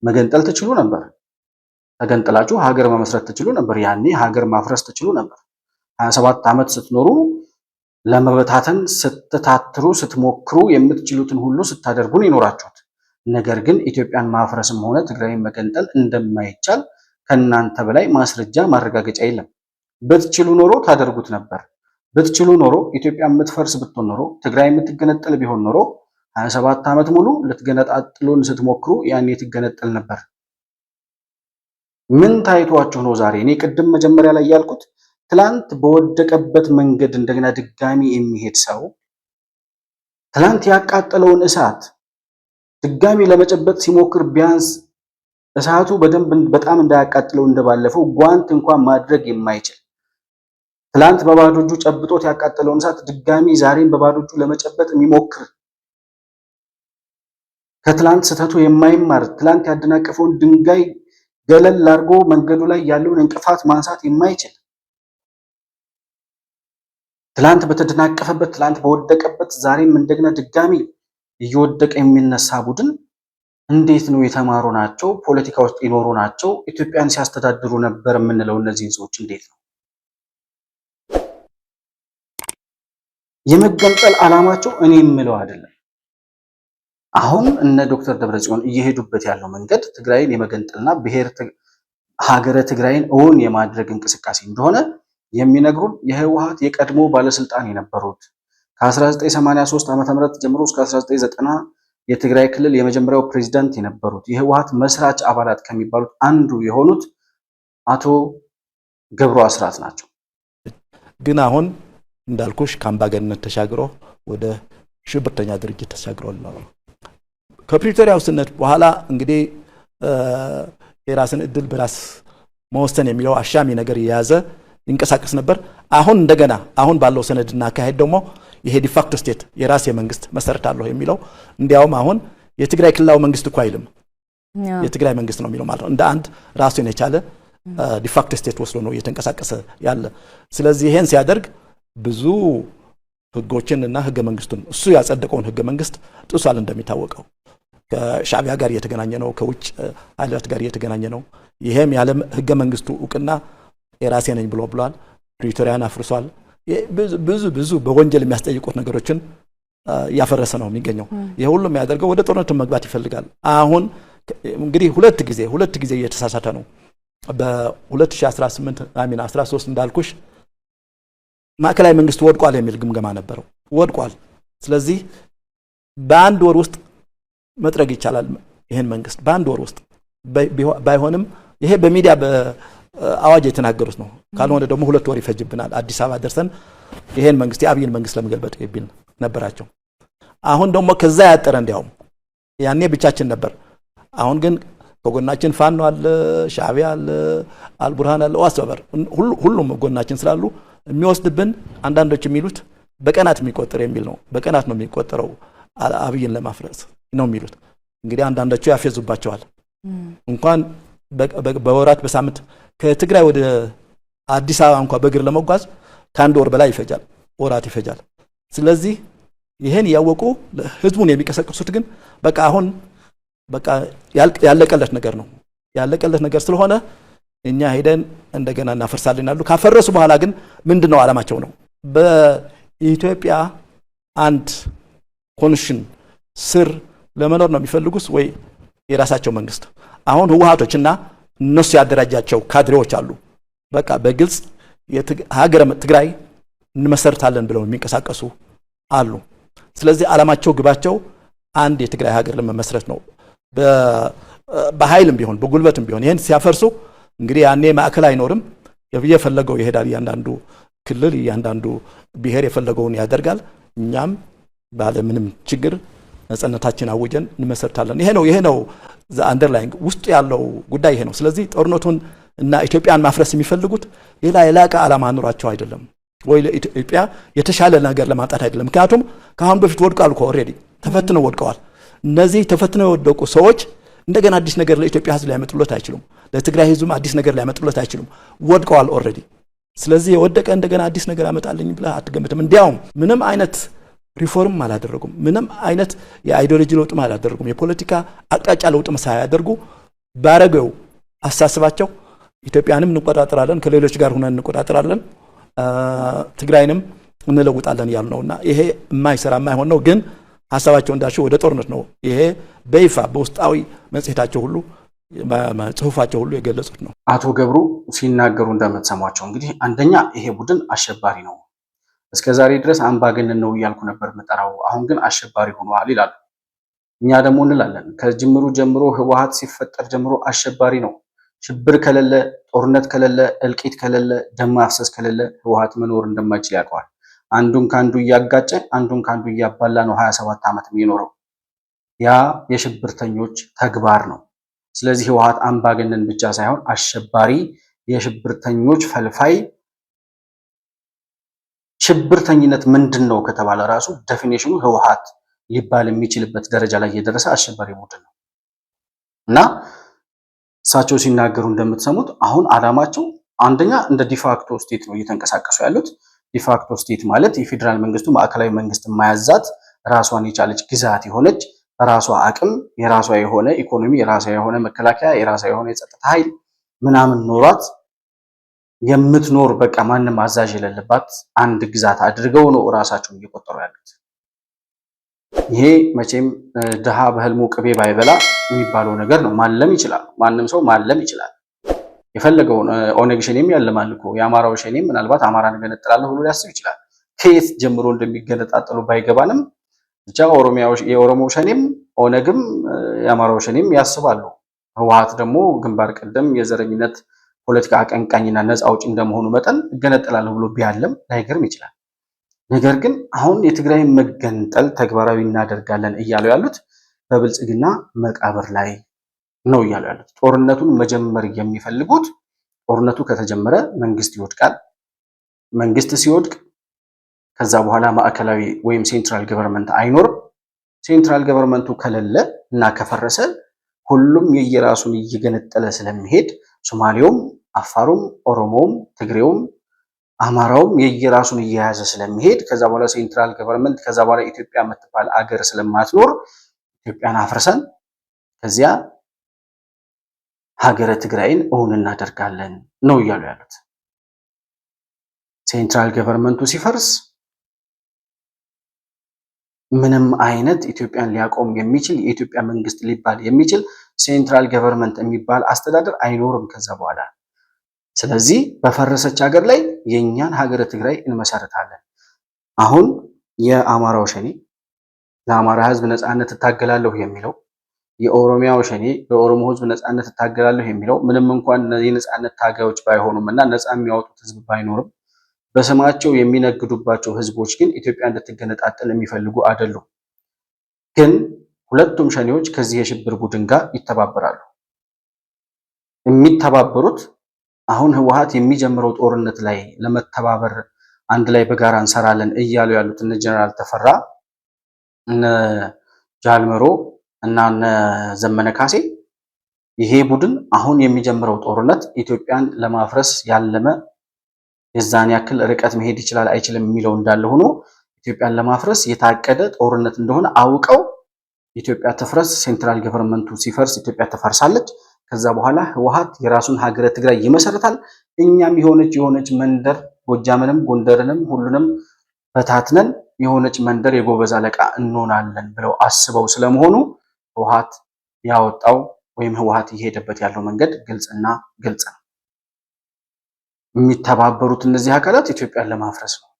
መገንጠል ትችሉ ነበር። ተገንጥላችሁ ሀገር መመስረት ትችሉ ነበር። ያኔ ሀገር ማፍረስ ትችሉ ነበር። 27 ዓመት ስትኖሩ ለመበታተን ስትታትሩ ስትሞክሩ የምትችሉትን ሁሉ ስታደርጉን ይኖራችሁት። ነገር ግን ኢትዮጵያን ማፍረስም ሆነ ትግራይን መገንጠል እንደማይቻል ከእናንተ በላይ ማስረጃ ማረጋገጫ የለም። ብትችሉ ኖሮ ታደርጉት ነበር። ብትችሉ ኖሮ ኢትዮጵያ የምትፈርስ ብትሆን ኖሮ ትግራይ የምትገነጠል ቢሆን ኖሮ 27 ዓመት ሙሉ ልትገነጣጥሉን ስትሞክሩ ያኔ ትገነጠል ነበር። ምን ታይቷችሁ ነው ዛሬ? እኔ ቅድም መጀመሪያ ላይ ያልኩት ትላንት በወደቀበት መንገድ እንደገና ድጋሚ የሚሄድ ሰው ትላንት ያቃጠለውን እሳት ድጋሚ ለመጨበጥ ሲሞክር ቢያንስ እሳቱ በደንብ በጣም እንዳያቃጥለው እንደባለፈው ጓንት እንኳን ማድረግ የማይችል ትላንት በባዶ እጁ ጨብጦት ያቃጠለውን እሳት ድጋሚ ዛሬም በባዶ እጁ ለመጨበጥ የሚሞክር ከትላንት ስህተቱ የማይማር ትላንት ያደናቀፈውን ድንጋይ ገለል አድርጎ መንገዱ ላይ ያለውን እንቅፋት ማንሳት የማይችል ትላንት በተደናቀፈበት ትላንት በወደቀበት ዛሬም እንደገና ድጋሚ እየወደቀ የሚነሳ ቡድን እንዴት ነው የተማሩ ናቸው፣ ፖለቲካ ውስጥ ይኖሩ ናቸው፣ ኢትዮጵያን ሲያስተዳድሩ ነበር የምንለው እነዚህን ሰዎች እንዴት ነው? የመገንጠል ዓላማቸው እኔ የምለው አይደለም። አሁን እነ ዶክተር ደብረጽዮን እየሄዱበት ያለው መንገድ ትግራይን የመገንጠልና ሀገረ ትግራይን እውን የማድረግ እንቅስቃሴ እንደሆነ የሚነግሩን የህወሓት የቀድሞ ባለስልጣን የነበሩት ከ1983 ዓ.ም ጀምሮ እስከ 1990 የትግራይ ክልል የመጀመሪያው ፕሬዝዳንት የነበሩት የህወሓት መስራች አባላት ከሚባሉት አንዱ የሆኑት አቶ ገብሩ አስራት ናቸው። ግን አሁን እንዳልኩሽ ከአምባገነንነት ተሻግሮ ወደ ሽብርተኛ ድርጅት ተሻግሯል ነው። ከፕሪቶሪያው ስነት በኋላ እንግዲህ የራስን እድል በራስ መወሰን የሚለው አሻሚ ነገር የያዘ ይንቀሳቀስ ነበር። አሁን እንደገና አሁን ባለው ሰነድና አካሄድ ደግሞ ይሄ ዲፋክቶ ስቴት የራስ የመንግስት መሰረት አለው የሚለው እንዲያውም አሁን የትግራይ ክልላዊ መንግስት እኮ አይልም የትግራይ መንግስት ነው የሚለው ማለት ነው እንደ አንድ ራሱን የቻለ ዲፋክቶ ስቴት ወስዶ ነው እየተንቀሳቀሰ ያለ ስለዚህ ይሄን ሲያደርግ ብዙ ህጎችንና ህገ መንግስቱን እሱ ያጸደቀውን ህገ መንግስት ጥሷል እንደሚታወቀው ከሻዕቢያ ጋር እየተገናኘ ነው ከውጭ ኃይላት ጋር እየተገናኘ ነው ይሄም ያለ ህገ መንግስቱ ዕውቅና የራሴ ነኝ ብሏል ፕሪቶሪያን አፍርሷል ብዙ በወንጀል የሚያስጠይቁት ነገሮችን ያፈረሰ ነው የሚገኘው ይሄ ሁሉ የሚያደርገው ወደ ጦርነት መግባት ይፈልጋል አሁን እንግዲህ ሁለት ጊዜ እየተሳሳተ ነው በ2018 አሚና 13 እንዳልኩሽ ማዕከላዊ መንግስት ወድቋል የሚል ግምገማ ነበረው ወድቋል ስለዚህ በአንድ ወር ውስጥ መጥረግ ይቻላል ይሄን መንግስት በአንድ ወር ውስጥ ባይሆንም ይሄ በሚዲያ በአዋጅ የተናገሩት ነው ካልሆነ ደግሞ 2 ወር ይፈጅብናል አዲስ አበባ ደርሰን ይሄን መንግስት የአብይን መንግስት ለመገልበጥ ይብል ነበራቸው አሁን ደግሞ ከዛ ያጠረ እንዲያውም ያኔ ብቻችን ነበር አሁን ግን በጎናችን ፋኖ አለ ሻዕቢያ አለ አልቡርሃን አለ ዋስበበር ሁሉም ጎናችን ስላሉ የሚወስድብን አንዳንዶች የሚሉት በቀናት የሚቆጠር የሚል ነው በቀናት ነው የሚቆጠረው አብይን ለማፍረስ ነው የሚሉት እንግዲህ አንዳንዶቹ ያፈዙባቸዋል እንኳን በወራት በሳምንት ከትግራይ ወደ አዲስ አበባ እንኳን በእግር ለመጓዝ ከአንድ ወር በላይ ይፈጃል ወራት ይፈጃል ስለዚህ ይሄን ያወቁ ህዝቡን የሚቀሰቅሱት ግን በቃ አሁን በቃ ያለቀለት ነገር ነው ያለቀለት ነገር ስለሆነ እኛ ሄደን እንደገና እናፈርሳለን አሉ ካፈረሱ በኋላ ግን ምንድነው ዓላማቸው ነው በኢትዮጵያ አንድ ኮንሽን ስር ለመኖር ነው የሚፈልጉስ ወይ የራሳቸው መንግስት አሁን ህወሓቶችና እነሱ ያደራጃቸው ካድሬዎች አሉ በቃ በግልጽ ሀገረ ትግራይ እንመሰርታለን ብለው የሚንቀሳቀሱ አሉ ስለዚህ ዓላማቸው ግባቸው አንድ የትግራይ ሀገር ለመመስረት ነው በኃይልም ቢሆን በጉልበትም ቢሆን ይሄን ሲያፈርሱ እንግዲህ ያኔ ማዕከል አይኖርም የፈለገው ይሄዳል ያንዳንዱ ክልል ያንዳንዱ ብሔር የፈለገውን ያደርጋል እኛም ባለ ምንም ችግር ነፃነታችን አውጀን እንመሰርታለን ይሄ ነው አንደርላይንግ ውስጥ ያለው ጉዳይ ይሄ ነው ስለዚህ ጦርነቱን እና ኢትዮጵያን ማፍረስ የሚፈልጉት የላቀ ዓላማ ኑሯቸው አይደለም ወይ ለኢትዮጵያ የተሻለ ነገር ለማጣት አይደለም ምክንያቱም ካሁን በፊት ወድቀዋል እኮ ኦሬዲ ተፈትነው ወድቀዋል እነዚህ ተፈትነው የወደቁ ሰዎች እንደገና አዲስ ነገር ለኢትዮጵያ ህዝብ ሊያመጡለት አይችሉም ለትግራይ ህዝብ አዲስ ነገር ሊያመጡለት አይችሉም ወድቀዋል ኦሬዲ ስለዚህ የወደቀ እንደገና አዲስ ነገር አመጣልኝ ብለ አትገምተም እንዲያውም ምንም አይነት ሪፎርም አላደረጉም ምንም አይነት የአይዲዮሎጂ ለውጥ አላደረጉም የፖለቲካ አቅጣጫ ለውጥ ሳያደርጉ ባረገው አሳስባቸው ኢትዮጵያንም እንቆጣጠራለን ከሌሎች ጋር ሆነን እንቆጣጠራለን ትግራይንም እንለውጣለን ያሉ ነውና ይሄ የማይሰራ የማይሆን ነው ግን ሐሳባቸው እንዳልሽው ወደ ጦርነት ነው ይሄ በይፋ በውስጣዊ መጽሔታቸው ሁሉ ጽሁፋቸው ሁሉ የገለጹት ነው አቶ ገብሩ ሲናገሩ እንደምትሰማቸው እንግዲህ አንደኛ ይሄ ቡድን አሸባሪ ነው እስከዛሬ ድረስ አምባገነን ነው እያልኩ ነበር መጠራው አሁን ግን አሸባሪ ሆኗል ይላሉ እኛ ደግሞ እንላለን ከጅምሩ ጀምሮ ህወሓት ሲፈጠር ጀምሮ አሸባሪ ነው ሽብር ከሌለ ጦርነት ከሌለ እልቂት ከሌለ ደም ማፍሰስ ከሌለ ህወሓት መኖር እንደማይችል ያውቀዋል አንዱን ካንዱ እያጋጨ አንዱን ካንዱ እያባላ ነው 27 ዓመት የሚኖረው ያ የሽብርተኞች ተግባር ነው ስለዚህ ህወሓት አምባገነን ብቻ ሳይሆን አሸባሪ የሽብርተኞች ፈልፋይ ሽብርተኝነት ምንድነው ከተባለ ራሱ ዴፊኒሽኑ ህወሓት ሊባል የሚችልበት ደረጃ ላይ የደረሰ አሸባሪ ቡድን ነው እና እሳቸው ሲናገሩ እንደምትሰሙት አሁን አላማቸው አንደኛ እንደ ዲፋክቶ ስቴት ነው እየተንቀሳቀሱ ያሉት ዲፋክቶ ስቴት ማለት የፌደራል መንግስቱ ማዕከላዊ መንግስት ማያዛት ራሷን የቻለች ግዛት የሆነች ራሷ አቅም የራሷ የሆነ ኢኮኖሚ የራሷ የሆነ መከላከያ የራሷ የሆነ የጸጥታ ኃይል ምናምን ኖሯት የምትኖር በቃ ማንም አዛዥ የሌለባት አንድ ግዛት አድርገው ነው ራሳቸውን እየቆጠሩ ያሉት ይሄ መቼም ድሃ በህልሙ ቅቤ ባይበላ የሚባለው ነገር ነው ማለም ይችላል ማንም ሰው ማለም ይችላል የፈለገው ኦነግ ሸኔም ያለማል እኮ የአማራው ሸኔም ምናልባት አማራን ገነጥላለሁ ብሎ ሊያስብ ይችላል ከየት ጀምሮ እንደሚገነጣጠሉ ባይገባንም ብቻ የኦሮሞ ሸኔም ኦነግም የአማራው ሸኔም ያስባሉ ህወሓት ደግሞ ግንባር ቀደም የዘረኝነት ፖለቲካ አቀንቃኝና ነፃ አውጪ እንደመሆኑ መጠን እገነጥላለሁ ብሎ ቢያለም ላይገርም ይችላል ነገር ግን አሁን የትግራይ መገንጠል ተግባራዊ እናደርጋለን እያሉ ያሉት በብልጽግና መቃብር ላይ ነው እያሉ ያሉት ጦርነቱን መጀመር የሚፈልጉት ጦርነቱ ከተጀመረ መንግስት ይወድቃል መንግስት ሲወድቅ ከዛ በኋላ ማዕከላዊ ወይም ሴንትራል ገቨርንመንት አይኖርም ሴንትራል ገቨርንመንቱ ከሌለ እና ከፈረሰ ሁሉም የየራሱን እየገነጠለ ስለሚሄድ ሶማሌውም፣ አፋሩም፣ ኦሮሞውም፣ ትግሬውም አማራውም የየራሱን እየያዘ ስለሚሄድ ከዛ በኋላ ሴንትራል ገቨርንመንት ከዛ በኋላ ኢትዮጵያ የምትባል አገር ስለማትኖር ኢትዮጵያን አፍርሰን ከዚያ ሀገረ ትግራይን እውን እናደርጋለን ነው እያሉ ያሉት። ሴንትራል ገቨርንመንቱ ሲፈርስ ምንም አይነት ኢትዮጵያን ሊያቆም የሚችል የኢትዮጵያ መንግስት ሊባል የሚችል ሴንትራል ገቨርንመንት የሚባል አስተዳደር አይኖርም ከዛ በኋላ። ስለዚህ በፈረሰች ሀገር ላይ የኛን ሀገረ ትግራይ እንመሰርታለን። አሁን የአማራው ሸኔ ለአማራ ህዝብ ነጻነት እታገላለሁ የሚለው፣ የኦሮሚያው ሸኔ ለኦሮሞ ህዝብ ነጻነት እታገላለሁ የሚለው ምንም እንኳን እነዚህ ነጻነት ታጋዮች ባይሆኑም እና ነጻ የሚያወጡት ህዝብ ባይኖርም በስማቸው የሚነግዱባቸው ህዝቦች ግን ኢትዮጵያ እንድትገነጣጠል የሚፈልጉ አይደሉም። ግን ሁለቱም ሸኔዎች ከዚህ የሽብር ቡድን ጋር ይተባበራሉ። የሚተባበሩት አሁን ህወሓት የሚጀምረው ጦርነት ላይ ለመተባበር አንድ ላይ በጋራ እንሰራለን እያሉ ያሉት እነ ጀነራል ተፈራ፣ እነ ጃልመሮ እና እነ ዘመነ ካሴ ይሄ ቡድን አሁን የሚጀምረው ጦርነት ኢትዮጵያን ለማፍረስ ያለመ የዛን ያክል ርቀት መሄድ ይችላል አይችልም የሚለው እንዳለ ሆኖ ኢትዮጵያን ለማፍረስ የታቀደ ጦርነት እንደሆነ አውቀው ኢትዮጵያ ትፍረስ፣ ሴንትራል ገቨርንመንቱ ሲፈርስ ኢትዮጵያ ትፈርሳለች። ከዛ በኋላ ህወሓት የራሱን ሀገረ ትግራይ ይመሰርታል። እኛም የሆነች መንደር ጎጃምንም ጎንደርንም ሁሉንም በታትነን የሆነች መንደር የጎበዝ አለቃ እንሆናለን ብለው አስበው ስለመሆኑ ህወሓት ያወጣው ወይም ህወሓት እየሄደበት ያለው መንገድ ግልጽና ግልጽ ነው። የሚተባበሩት እነዚህ አካላት ኢትዮጵያን ለማፍረስ ነው።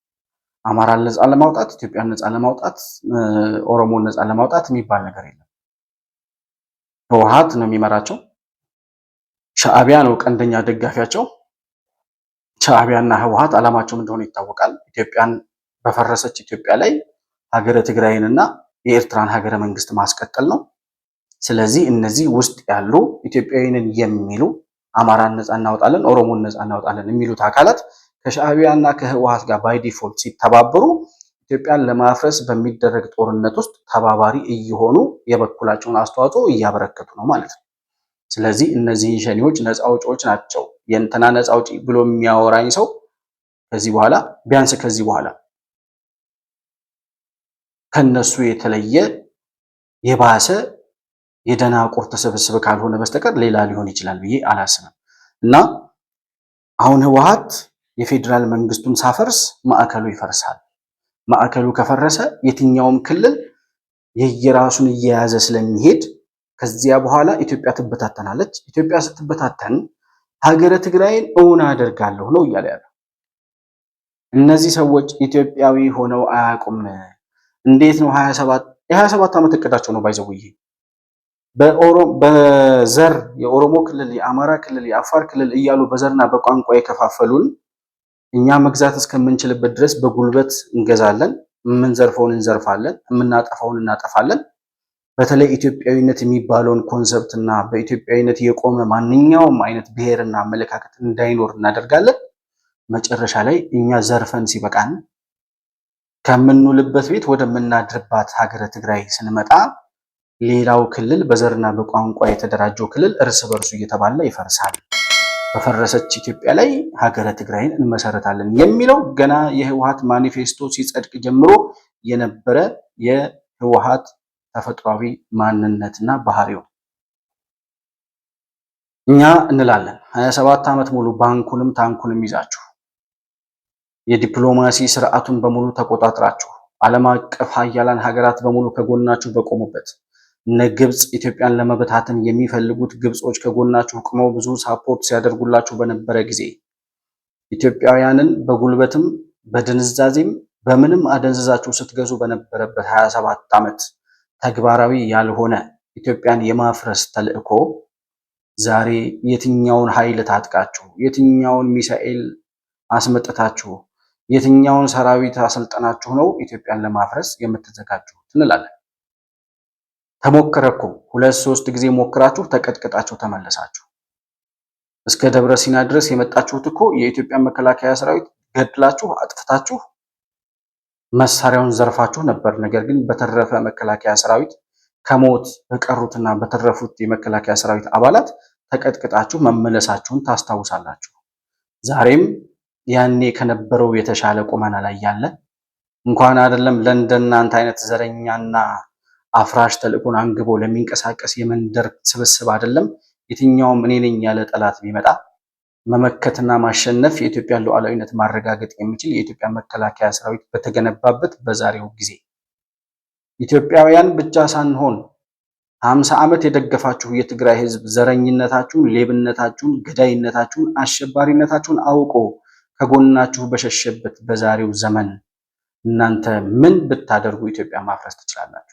አማራን ነፃ ለማውጣት፣ ኢትዮጵያን ነፃ ለማውጣት፣ ኦሮሞን ነፃ ለማውጣት የሚባል ነገር የለም። ህወሓት ነው የሚመራቸው። ሻዕቢያ ነው ቀንደኛ ደጋፊያቸው። ሻዕቢያና ህወሓት ዓላማቸው እንደሆነ ይታወቃል። ኢትዮጵያን በፈረሰች ኢትዮጵያ ላይ ሀገረ ትግራይንና የኤርትራን ሀገረ መንግስት ማስቀጠል ነው። ስለዚህ እነዚህ ውስጥ ያሉ ኢትዮጵያዊንን የሚሉ አማራን ነፃ እናወጣለን፣ ኦሮሞን ነፃ እናወጣለን የሚሉት አካላት ከሻዕቢያና ከህወሓት ጋር ባይ ዲፎልት ሲተባበሩ ኢትዮጵያን ለማፍረስ በሚደረግ ጦርነት ውስጥ ተባባሪ እየሆኑ የበኩላቸውን አስተዋጽኦ እያበረከቱ ነው ማለት ነው። ስለዚህ እነዚህ ሸኔዎች ነፃ አውጪዎች ናቸው። የእንትና ነፃ አውጪ ብሎ የሚያወራኝ ሰው ከዚህ በኋላ ቢያንስ ከዚህ በኋላ ከነሱ የተለየ የባሰ የደናቁርት ስብስብ ካልሆነ በስተቀር ሌላ ሊሆን ይችላል ብዬ አላስብም። እና አሁን ህወሓት የፌዴራል መንግስቱን ሳፈርስ ማዕከሉ ይፈርሳል። ማዕከሉ ከፈረሰ የትኛውም ክልል የየራሱን እየያዘ ስለሚሄድ ከዚያ በኋላ ኢትዮጵያ ትበታተናለች። ኢትዮጵያ ስትበታተን ሀገረ ትግራይን እውን አደርጋለሁ ነው እያለ ያለው። እነዚህ ሰዎች ኢትዮጵያዊ ሆነው አያውቁም። እንዴት ነው 27 ዓመት እቅዳቸው ነው ባይዘው። ይሄ በዘር የኦሮሞ ክልል፣ የአማራ ክልል፣ የአፋር ክልል እያሉ በዘርና በቋንቋ የከፋፈሉን እኛ መግዛት እስከምንችልበት ድረስ በጉልበት እንገዛለን፣ የምንዘርፈውን እንዘርፋለን፣ የምናጠፋውን እናጠፋለን። በተለይ ኢትዮጵያዊነት የሚባለውን ኮንሰፕት እና በኢትዮጵያዊነት የቆመ ማንኛውም አይነት ብሔርና አመለካከት እንዳይኖር እናደርጋለን። መጨረሻ ላይ እኛ ዘርፈን ሲበቃን ከምንውልበት ቤት ወደምናድርባት ሀገረ ትግራይ ስንመጣ ሌላው ክልል በዘርና በቋንቋ የተደራጀው ክልል እርስ በርሱ እየተባላ ይፈርሳል። በፈረሰች ኢትዮጵያ ላይ ሀገረ ትግራይን እንመሰረታለን የሚለው ገና የህወሓት ማኒፌስቶ ሲጸድቅ ጀምሮ የነበረ የህወሓት ተፈጥሯዊ ማንነትና ባህሪው። እኛ እንላለን 27 ዓመት ሙሉ ባንኩንም ታንኩንም ይዛችሁ የዲፕሎማሲ ስርዓቱን በሙሉ ተቆጣጥራችሁ ዓለም አቀፍ ሀያላን ሀገራት በሙሉ ከጎናችሁ በቆሙበት እነ ግብፅ ኢትዮጵያን ለመበታተን የሚፈልጉት ግብጾች ከጎናችሁ ቆመው ብዙ ሳፖርት ሲያደርጉላችሁ በነበረ ጊዜ ኢትዮጵያውያንን በጉልበትም በድንዛዜም በምንም አደንዝዛችሁ ስትገዙ በነበረበት 27 ዓመት ተግባራዊ ያልሆነ ኢትዮጵያን የማፍረስ ተልዕኮ ዛሬ የትኛውን ኃይል ታጥቃችሁ የትኛውን ሚሳኤል አስመጥታችሁ የትኛውን ሰራዊት አሰልጠናችሁ ነው ኢትዮጵያን ለማፍረስ የምትዘጋጁት እንላለን። ተሞከረ እኮ 2-3 ጊዜ ሞክራችሁ ተቀጥቅጣችሁ ተመለሳችሁ። እስከ ደብረ ሲና ድረስ የመጣችሁት እኮ የኢትዮጵያ መከላከያ ሰራዊት ገድላችሁ አጥፍታችሁ መሳሪያውን ዘርፋችሁ ነበር። ነገር ግን በተረፈ መከላከያ ሰራዊት ከሞት በቀሩትና በተረፉት የመከላከያ ሰራዊት አባላት ተቀጥቅጣችሁ መመለሳችሁን ታስታውሳላችሁ። ዛሬም ያኔ ከነበረው የተሻለ ቁመና ላይ ያለ እንኳን አይደለም ለእንደናንተ አይነት ዘረኛና አፍራሽ ተልእኮን አንግቦ ለሚንቀሳቀስ የመንደር ስብስብ አይደለም የትኛውም እኔ ነኝ ያለ ጠላት ቢመጣ መመከትና ማሸነፍ የኢትዮጵያን ሉዓላዊነት ማረጋገጥ የሚችል የኢትዮጵያ መከላከያ ሰራዊት በተገነባበት በዛሬው ጊዜ ኢትዮጵያውያን ብቻ ሳንሆን 50 ዓመት የደገፋችሁ የትግራይ ህዝብ ዘረኝነታችሁን፣ ሌብነታችሁን፣ ገዳይነታችሁን፣ አሸባሪነታችሁን አውቆ ከጎናችሁ በሸሸበት በዛሬው ዘመን እናንተ ምን ብታደርጉ ኢትዮጵያ ማፍረስ ትችላላችሁ?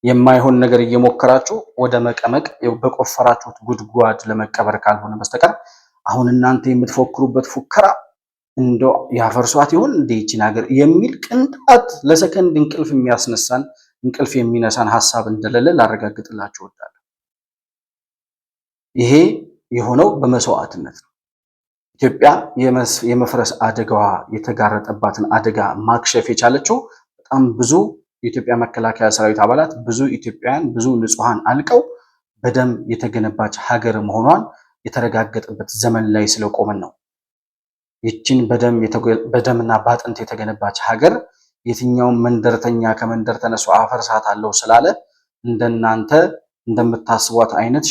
የማይሆን ነገር እየሞከራችሁ ወደ መቀመቅ በቆፈራችሁት ጉድጓድ ለመቀበር ካልሆነ በስተቀር አሁን እናንተ የምትፎክሩበት ፉከራ እንደው ያፈርሷት ይሆን እንደ ይቺን ሀገር የሚል ቅንጣት ለሰከንድ እንቅልፍ የሚነሳን ሐሳብ እንደሌለ ላረጋግጥላችሁ እወዳለሁ። ይሄ የሆነው በመስዋዕትነት ነው። ኢትዮጵያ የመፍረስ አደጋዋ የተጋረጠባትን አደጋ ማክሸፍ የቻለችው በጣም ብዙ የኢትዮጵያ መከላከያ ሰራዊት አባላት ብዙ ኢትዮጵያውያን ብዙ ንጹሃን አልቀው በደም የተገነባች ሀገር መሆኗን የተረጋገጠበት ዘመን ላይ ስለቆመን ነው። ይችን በደምና ባጥንት የተገነባች ሀገር የትኛውም መንደርተኛ ከመንደር ተነሱ አፈርሳታለሁ ስላለ እንደናንተ እንደምታስቧት አይነት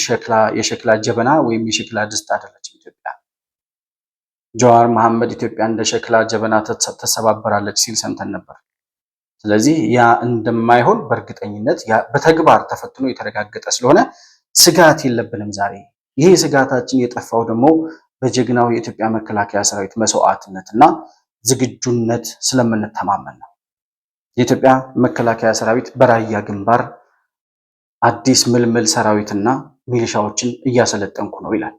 የሸክላ ጀበና ወይም የሸክላ ድስት አይደለችም ኢትዮጵያ። ጀዋር መሐመድ ኢትዮጵያ እንደ ሸክላ ጀበና ተሰባበራለች ሲል ሰምተን ነበር። ስለዚህ ያ እንደማይሆን በእርግጠኝነት በተግባር ተፈትኖ የተረጋገጠ ስለሆነ ስጋት የለብንም ዛሬ። ይሄ ስጋታችን የጠፋው ደግሞ በጀግናው የኢትዮጵያ መከላከያ ሰራዊት መስዋዕትነትና ዝግጁነት ስለምንተማመን ነው። የኢትዮጵያ መከላከያ ሰራዊት በራያ ግንባር አዲስ ምልምል ሰራዊትና ሚሊሻዎችን እያሰለጠንኩ ነው ይላል።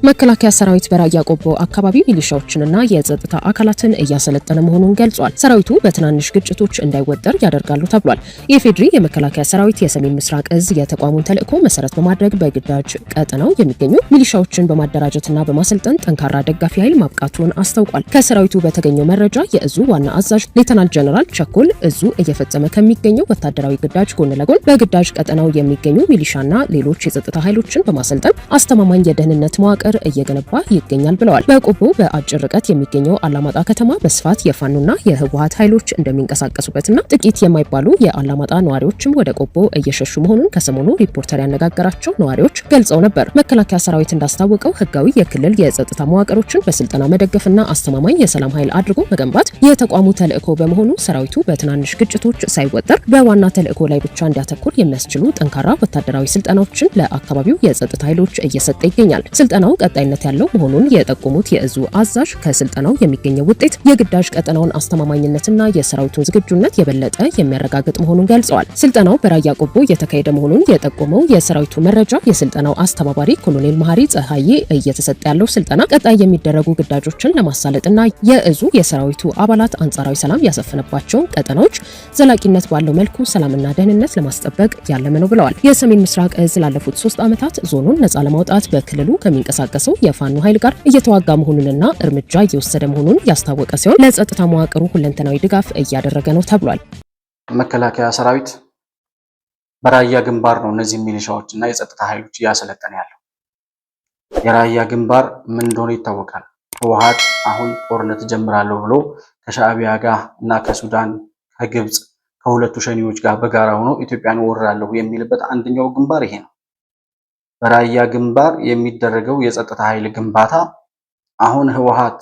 መከላከያ ሰራዊት በራያ ቆቦ አካባቢ ሚሊሻዎችንና የጸጥታ አካላትን እያሰለጠነ መሆኑን ገልጿል። ሰራዊቱ በትናንሽ ግጭቶች እንዳይወጠር ያደርጋሉ ተብሏል። የፌድሪ የመከላከያ ሰራዊት የሰሜን ምስራቅ እዝ የተቋሙን ተልዕኮ መሰረት በማድረግ በግዳጅ ቀጠናው የሚገኙ ሚሊሻዎችን በማደራጀትና በማሰልጠን ጠንካራ ደጋፊ ኃይል ማብቃቱን አስታውቋል። ከሰራዊቱ በተገኘው መረጃ የእዙ ዋና አዛዥ ሌተናል ጀነራል ቸኮል እዙ እየፈጸመ ከሚገኘው ወታደራዊ ግዳጅ ጎን ለጎን በግዳጅ ቀጠናው የሚገኙ ሚሊሻና ሌሎች የጸጥታ ኃይሎችን በማሰልጠን አስተማማኝ የደህንነት መዋቅር እየገነባ ይገኛል ብለዋል። በቆቦ በአጭር ርቀት የሚገኘው አላማጣ ከተማ በስፋት የፋኖና የህወሓት ኃይሎች እንደሚንቀሳቀሱበትና ጥቂት የማይባሉ የአላማጣ ነዋሪዎችም ወደ ቆቦ እየሸሹ መሆኑን ከሰሞኑ ሪፖርተር ያነጋገራቸው ነዋሪዎች ገልጸው ነበር። መከላከያ ሰራዊት እንዳስታወቀው ህጋዊ የክልል የጸጥታ መዋቅሮችን በስልጠና መደገፍና አስተማማኝ የሰላም ኃይል አድርጎ መገንባት የተቋሙ ተልዕኮ በመሆኑ ሰራዊቱ በትናንሽ ግጭቶች ሳይወጠር በዋና ተልዕኮ ላይ ብቻ እንዲያተኩር የሚያስችሉ ጠንካራ ወታደራዊ ስልጠናዎችን ለአካባቢው የጸጥታ ኃይሎች እየሰጠ ይገኛል። ስልጠናው ቀጣይነት ያለው መሆኑን የጠቆሙት የእዙ አዛዥ ከስልጠናው የሚገኘው ውጤት የግዳጅ ቀጠናውን አስተማማኝነትና የሰራዊቱን ዝግጁነት የበለጠ የሚያረጋግጥ መሆኑን ገልጸዋል። ስልጠናው በራያ ቆቦ እየተካሄደ መሆኑን የጠቆመው የሰራዊቱ መረጃ የስልጠናው አስተባባሪ ኮሎኔል መሐሪ ፀሐዬ እየተሰጠ ያለው ስልጠና ቀጣይ የሚደረጉ ግዳጆችን ለማሳለጥና የእዙ የሰራዊቱ አባላት አንጻራዊ ሰላም ያሰፈነባቸው ቀጠናዎች ዘላቂነት ባለው መልኩ ሰላምና ደህንነት ለማስጠበቅ ያለመ ነው ብለዋል። የሰሜን ምስራቅ እዝ ላለፉት 3 ዓመታት ዞኑን ነጻ ለማውጣት በክልሉ ከሚንቀሳቀሰው የፋኖ ኃይል ጋር እየተዋጋ መሆኑንና እርምጃ እየወሰደ መሆኑን ያስታወቀ ሲሆን ለጸጥታ መዋቅሩ ሁለንተናዊ ድጋፍ እያደረገ ነው ተብሏል። መከላከያ ሰራዊት በራያ ግንባር ነው እነዚህ ሚሊሻዎችና የጸጥታ ኃይሎች እያሰለጠነ ያለው። የራያ ግንባር ምን እንደሆነ ይታወቃል። ህወሓት አሁን ጦርነት ጀምራለሁ ብሎ ከሻዕቢያ ጋር እና ከሱዳን ከግብጽ ከሁለቱ ሸኒዎች ጋር በጋራ ሆኖ ኢትዮጵያን ወራለሁ የሚልበት አንደኛው ግንባር ይሄ ነው። በራያ ግንባር የሚደረገው የጸጥታ ኃይል ግንባታ አሁን ህወሓት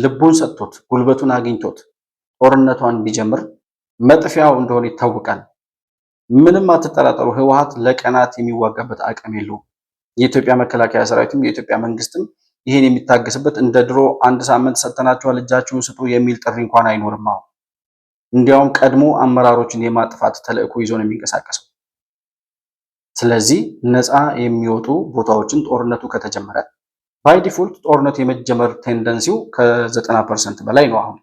ልቡን ሰጥቶት ጉልበቱን አግኝቶት ጦርነቷን ቢጀምር መጥፊያው እንደሆነ ይታወቃል። ምንም አትጠራጠሩ፣ ህወሓት ለቀናት የሚዋጋበት አቅም የለውም። የኢትዮጵያ መከላከያ ሰራዊትም የኢትዮጵያ መንግስትም ይሄን የሚታገስበት እንደ ድሮ 1 ሳምንት ሰጥተናቸዋል እጃችሁን ስጡ የሚል ጥሪ እንኳን አይኖርም። አሁን እንዲያውም ቀድሞ አመራሮችን የማጥፋት ተልዕኮ ይዞ ነው የሚንቀሳቀሰው። ስለዚህ ነፃ የሚወጡ ቦታዎችን ጦርነቱ ከተጀመረ ባይ ዲፎልት ጦርነቱ የመጀመር ቴንደንሲው ከ90% በላይ ነው። አሁን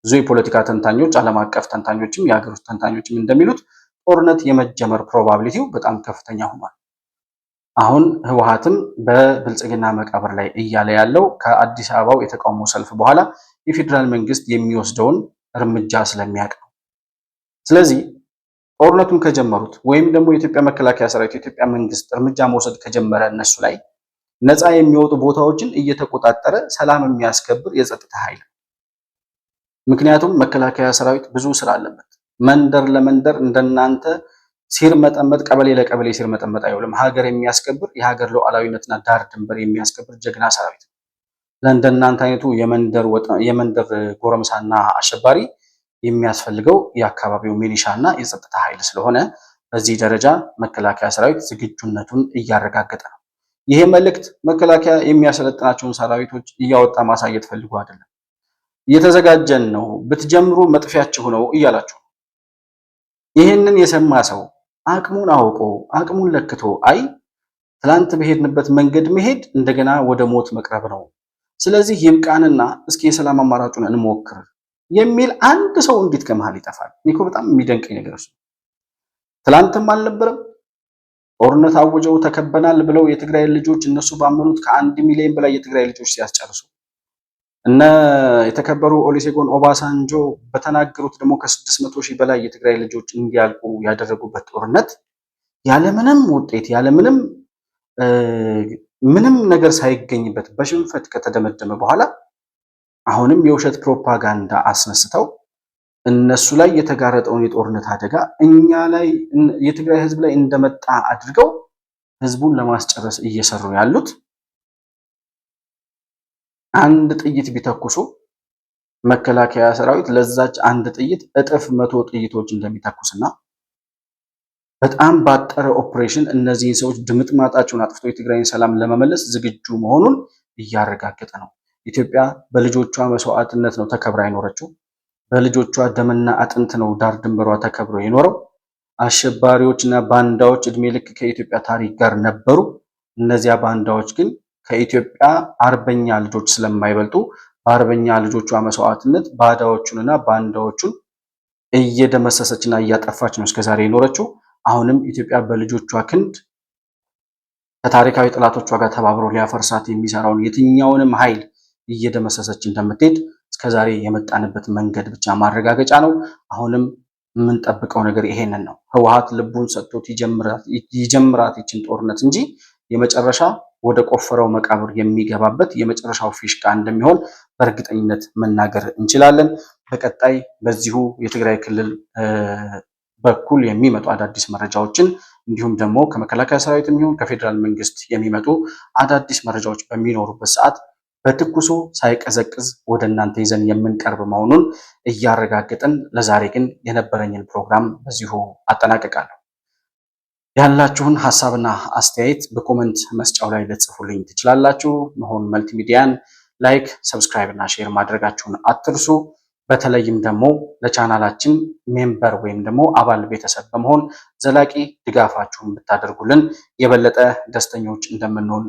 ብዙ የፖለቲካ ተንታኞች፣ ዓለም አቀፍ ተንታኞችም የሀገር ውስጥ ተንታኞችም እንደሚሉት ጦርነት የመጀመር ፕሮባቢሊቲው በጣም ከፍተኛ ሆኗል። አሁን ህወሓትም በብልጽግና መቃብር ላይ እያለ ያለው ከአዲስ አበባው የተቃውሞ ሰልፍ በኋላ የፌዴራል መንግስት የሚወስደውን እርምጃ ስለሚያውቅ ነው። ስለዚህ ጦርነቱን ከጀመሩት ወይም ደግሞ የኢትዮጵያ መከላከያ ሰራዊት የኢትዮጵያ መንግስት እርምጃ መውሰድ ከጀመረ እነሱ ላይ ነፃ የሚወጡ ቦታዎችን እየተቆጣጠረ ሰላም የሚያስከብር የጸጥታ ኃይል። ምክንያቱም መከላከያ ሰራዊት ብዙ ስራ አለበት። መንደር ለመንደር እንደናንተ ሲርመጠመጥ ቀበሌ ለቀበሌ ሲርመጠመጥ አይውልም። ሀገር የሚያስከብር የሀገር ሉዓላዊነትና ዳር ድንበር የሚያስከብር ጀግና ሰራዊት ነው። ለእንደናንተ አይነቱ የመንደር ጎረምሳና አሸባሪ የሚያስፈልገው የአካባቢው ሚሊሻና የጸጥታ ኃይል ስለሆነ በዚህ ደረጃ መከላከያ ሰራዊት ዝግጁነቱን እያረጋገጠ ነው። ይሄ መልእክት መከላከያ የሚያሰለጥናቸውን ሰራዊቶች እያወጣ ማሳየት ፈልጎ አይደለም። እየተዘጋጀን ነው፣ ብትጀምሩ መጥፊያችሁ ነው እያላችሁ። ይህንን የሰማ ሰው አቅሙን አውቆ አቅሙን ለክቶ አይ ትላንት በሄድንበት መንገድ መሄድ እንደገና ወደ ሞት መቅረብ ነው፣ ስለዚህ ይብቃንና እስኪ የሰላም አማራጩን እንሞክር የሚል አንድ ሰው እንዴት ከመሃል ይጠፋል? እኔ በጣም የሚደንቀኝ ነገር እሱ። ትላንትም አልነበረም ጦርነት አውጀው ተከበናል ብለው የትግራይ ልጆች እነሱ ባመኑት ከ1 ሚሊዮን በላይ የትግራይ ልጆች ሲያስጨርሱ እነ የተከበሩ ኦሉሴጉን ኦባሳንጆ በተናገሩት ደግሞ ከ600 ሺህ በላይ የትግራይ ልጆች እንዲያልቁ ያደረጉበት ጦርነት ያለምንም ውጤት ያለምንም ምንም ነገር ሳይገኝበት በሽንፈት ከተደመደመ በኋላ አሁንም የውሸት ፕሮፓጋንዳ አስነስተው እነሱ ላይ የተጋረጠውን የጦርነት አደጋ እኛ ላይ የትግራይ ህዝብ ላይ እንደመጣ አድርገው ህዝቡን ለማስጨረስ እየሰሩ ያሉት አንድ ጥይት ቢተኩሱ መከላከያ ሰራዊት ለዛች አንድ ጥይት እጥፍ 100 ጥይቶች እንደሚተኩስና በጣም ባጠረ ኦፕሬሽን እነዚህን ሰዎች ድምጥማጣቸውን አጥፍቶ የትግራይን ሰላም ለመመለስ ዝግጁ መሆኑን እያረጋገጠ ነው። ኢትዮጵያ በልጆቿ መስዋዕትነት ነው ተከብራ የኖረችው። በልጆቿ ደምና አጥንት ነው ዳር ድንበሯ ተከብሮ የኖረው። አሸባሪዎችና ባንዳዎች እድሜ ልክ ከኢትዮጵያ ታሪክ ጋር ነበሩ። እነዚያ ባንዳዎች ግን ከኢትዮጵያ አርበኛ ልጆች ስለማይበልጡ በአርበኛ ልጆቿ መስዋዕትነት ባዳዎቹንና ባንዳዎቹን እየደመሰሰችና እያጠፋች ነው እስከዛሬ የኖረችው። አሁንም ኢትዮጵያ በልጆቿ ክንድ ከታሪካዊ ጠላቶቿ ጋር ተባብሮ ሊያፈርሳት የሚሰራውን የትኛውንም ኃይል እየደመሰሰች እንደምትሄድ እስከዛሬ የመጣንበት መንገድ ብቻ ማረጋገጫ ነው። አሁንም የምንጠብቀው ነገር ይሄንን ነው። ህወሓት ልቡን ሰጥቶት ይጀምራት ይችን ጦርነት እንጂ የመጨረሻ ወደ ቆፈረው መቃብር የሚገባበት የመጨረሻው ፊሽካ እንደሚሆን በእርግጠኝነት መናገር እንችላለን። በቀጣይ በዚሁ የትግራይ ክልል በኩል የሚመጡ አዳዲስ መረጃዎችን እንዲሁም ደግሞ ከመከላከያ ሰራዊት የሚሆን ከፌዴራል መንግስት የሚመጡ አዳዲስ መረጃዎች በሚኖሩበት ሰዓት በትኩሱ ሳይቀዘቅዝ ወደ እናንተ ይዘን የምንቀርብ መሆኑን እያረጋገጥን ለዛሬ ግን የነበረኝን ፕሮግራም በዚሁ አጠናቀቃለሁ። ያላችሁን ሀሳብና አስተያየት በኮመንት መስጫው ላይ ልትጽፉልኝ ትችላላችሁ። መሆን መልቲሚዲያን ላይክ፣ ሰብስክራይብ እና ሼር ማድረጋችሁን አትርሱ። በተለይም ደግሞ ለቻናላችን ሜምበር ወይም ደግሞ አባል ቤተሰብ በመሆን ዘላቂ ድጋፋችሁን ብታደርጉልን የበለጠ ደስተኞች እንደምንሆን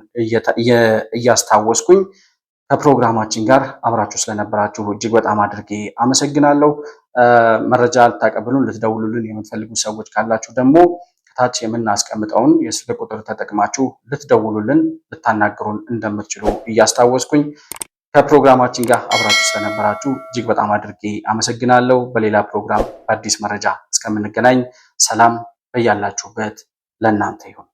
እያስታወስኩኝ ከፕሮግራማችን ጋር አብራችሁ ስለነበራችሁ እጅግ በጣም አድርጌ አመሰግናለሁ። መረጃ ልታቀብሉን ልትደውሉልን የምትፈልጉ ሰዎች ካላችሁ ደግሞ ከታች የምናስቀምጠውን የስልክ ቁጥር ተጠቅማችሁ ልትደውሉልን ልታናግሩን እንደምትችሉ እያስታወስኩኝ ከፕሮግራማችን ጋር አብራችሁ ስለነበራችሁ እጅግ በጣም አድርጌ አመሰግናለሁ። በሌላ ፕሮግራም በአዲስ መረጃ እስከምንገናኝ ሰላም በያላችሁበት ለእናንተ ይሁን።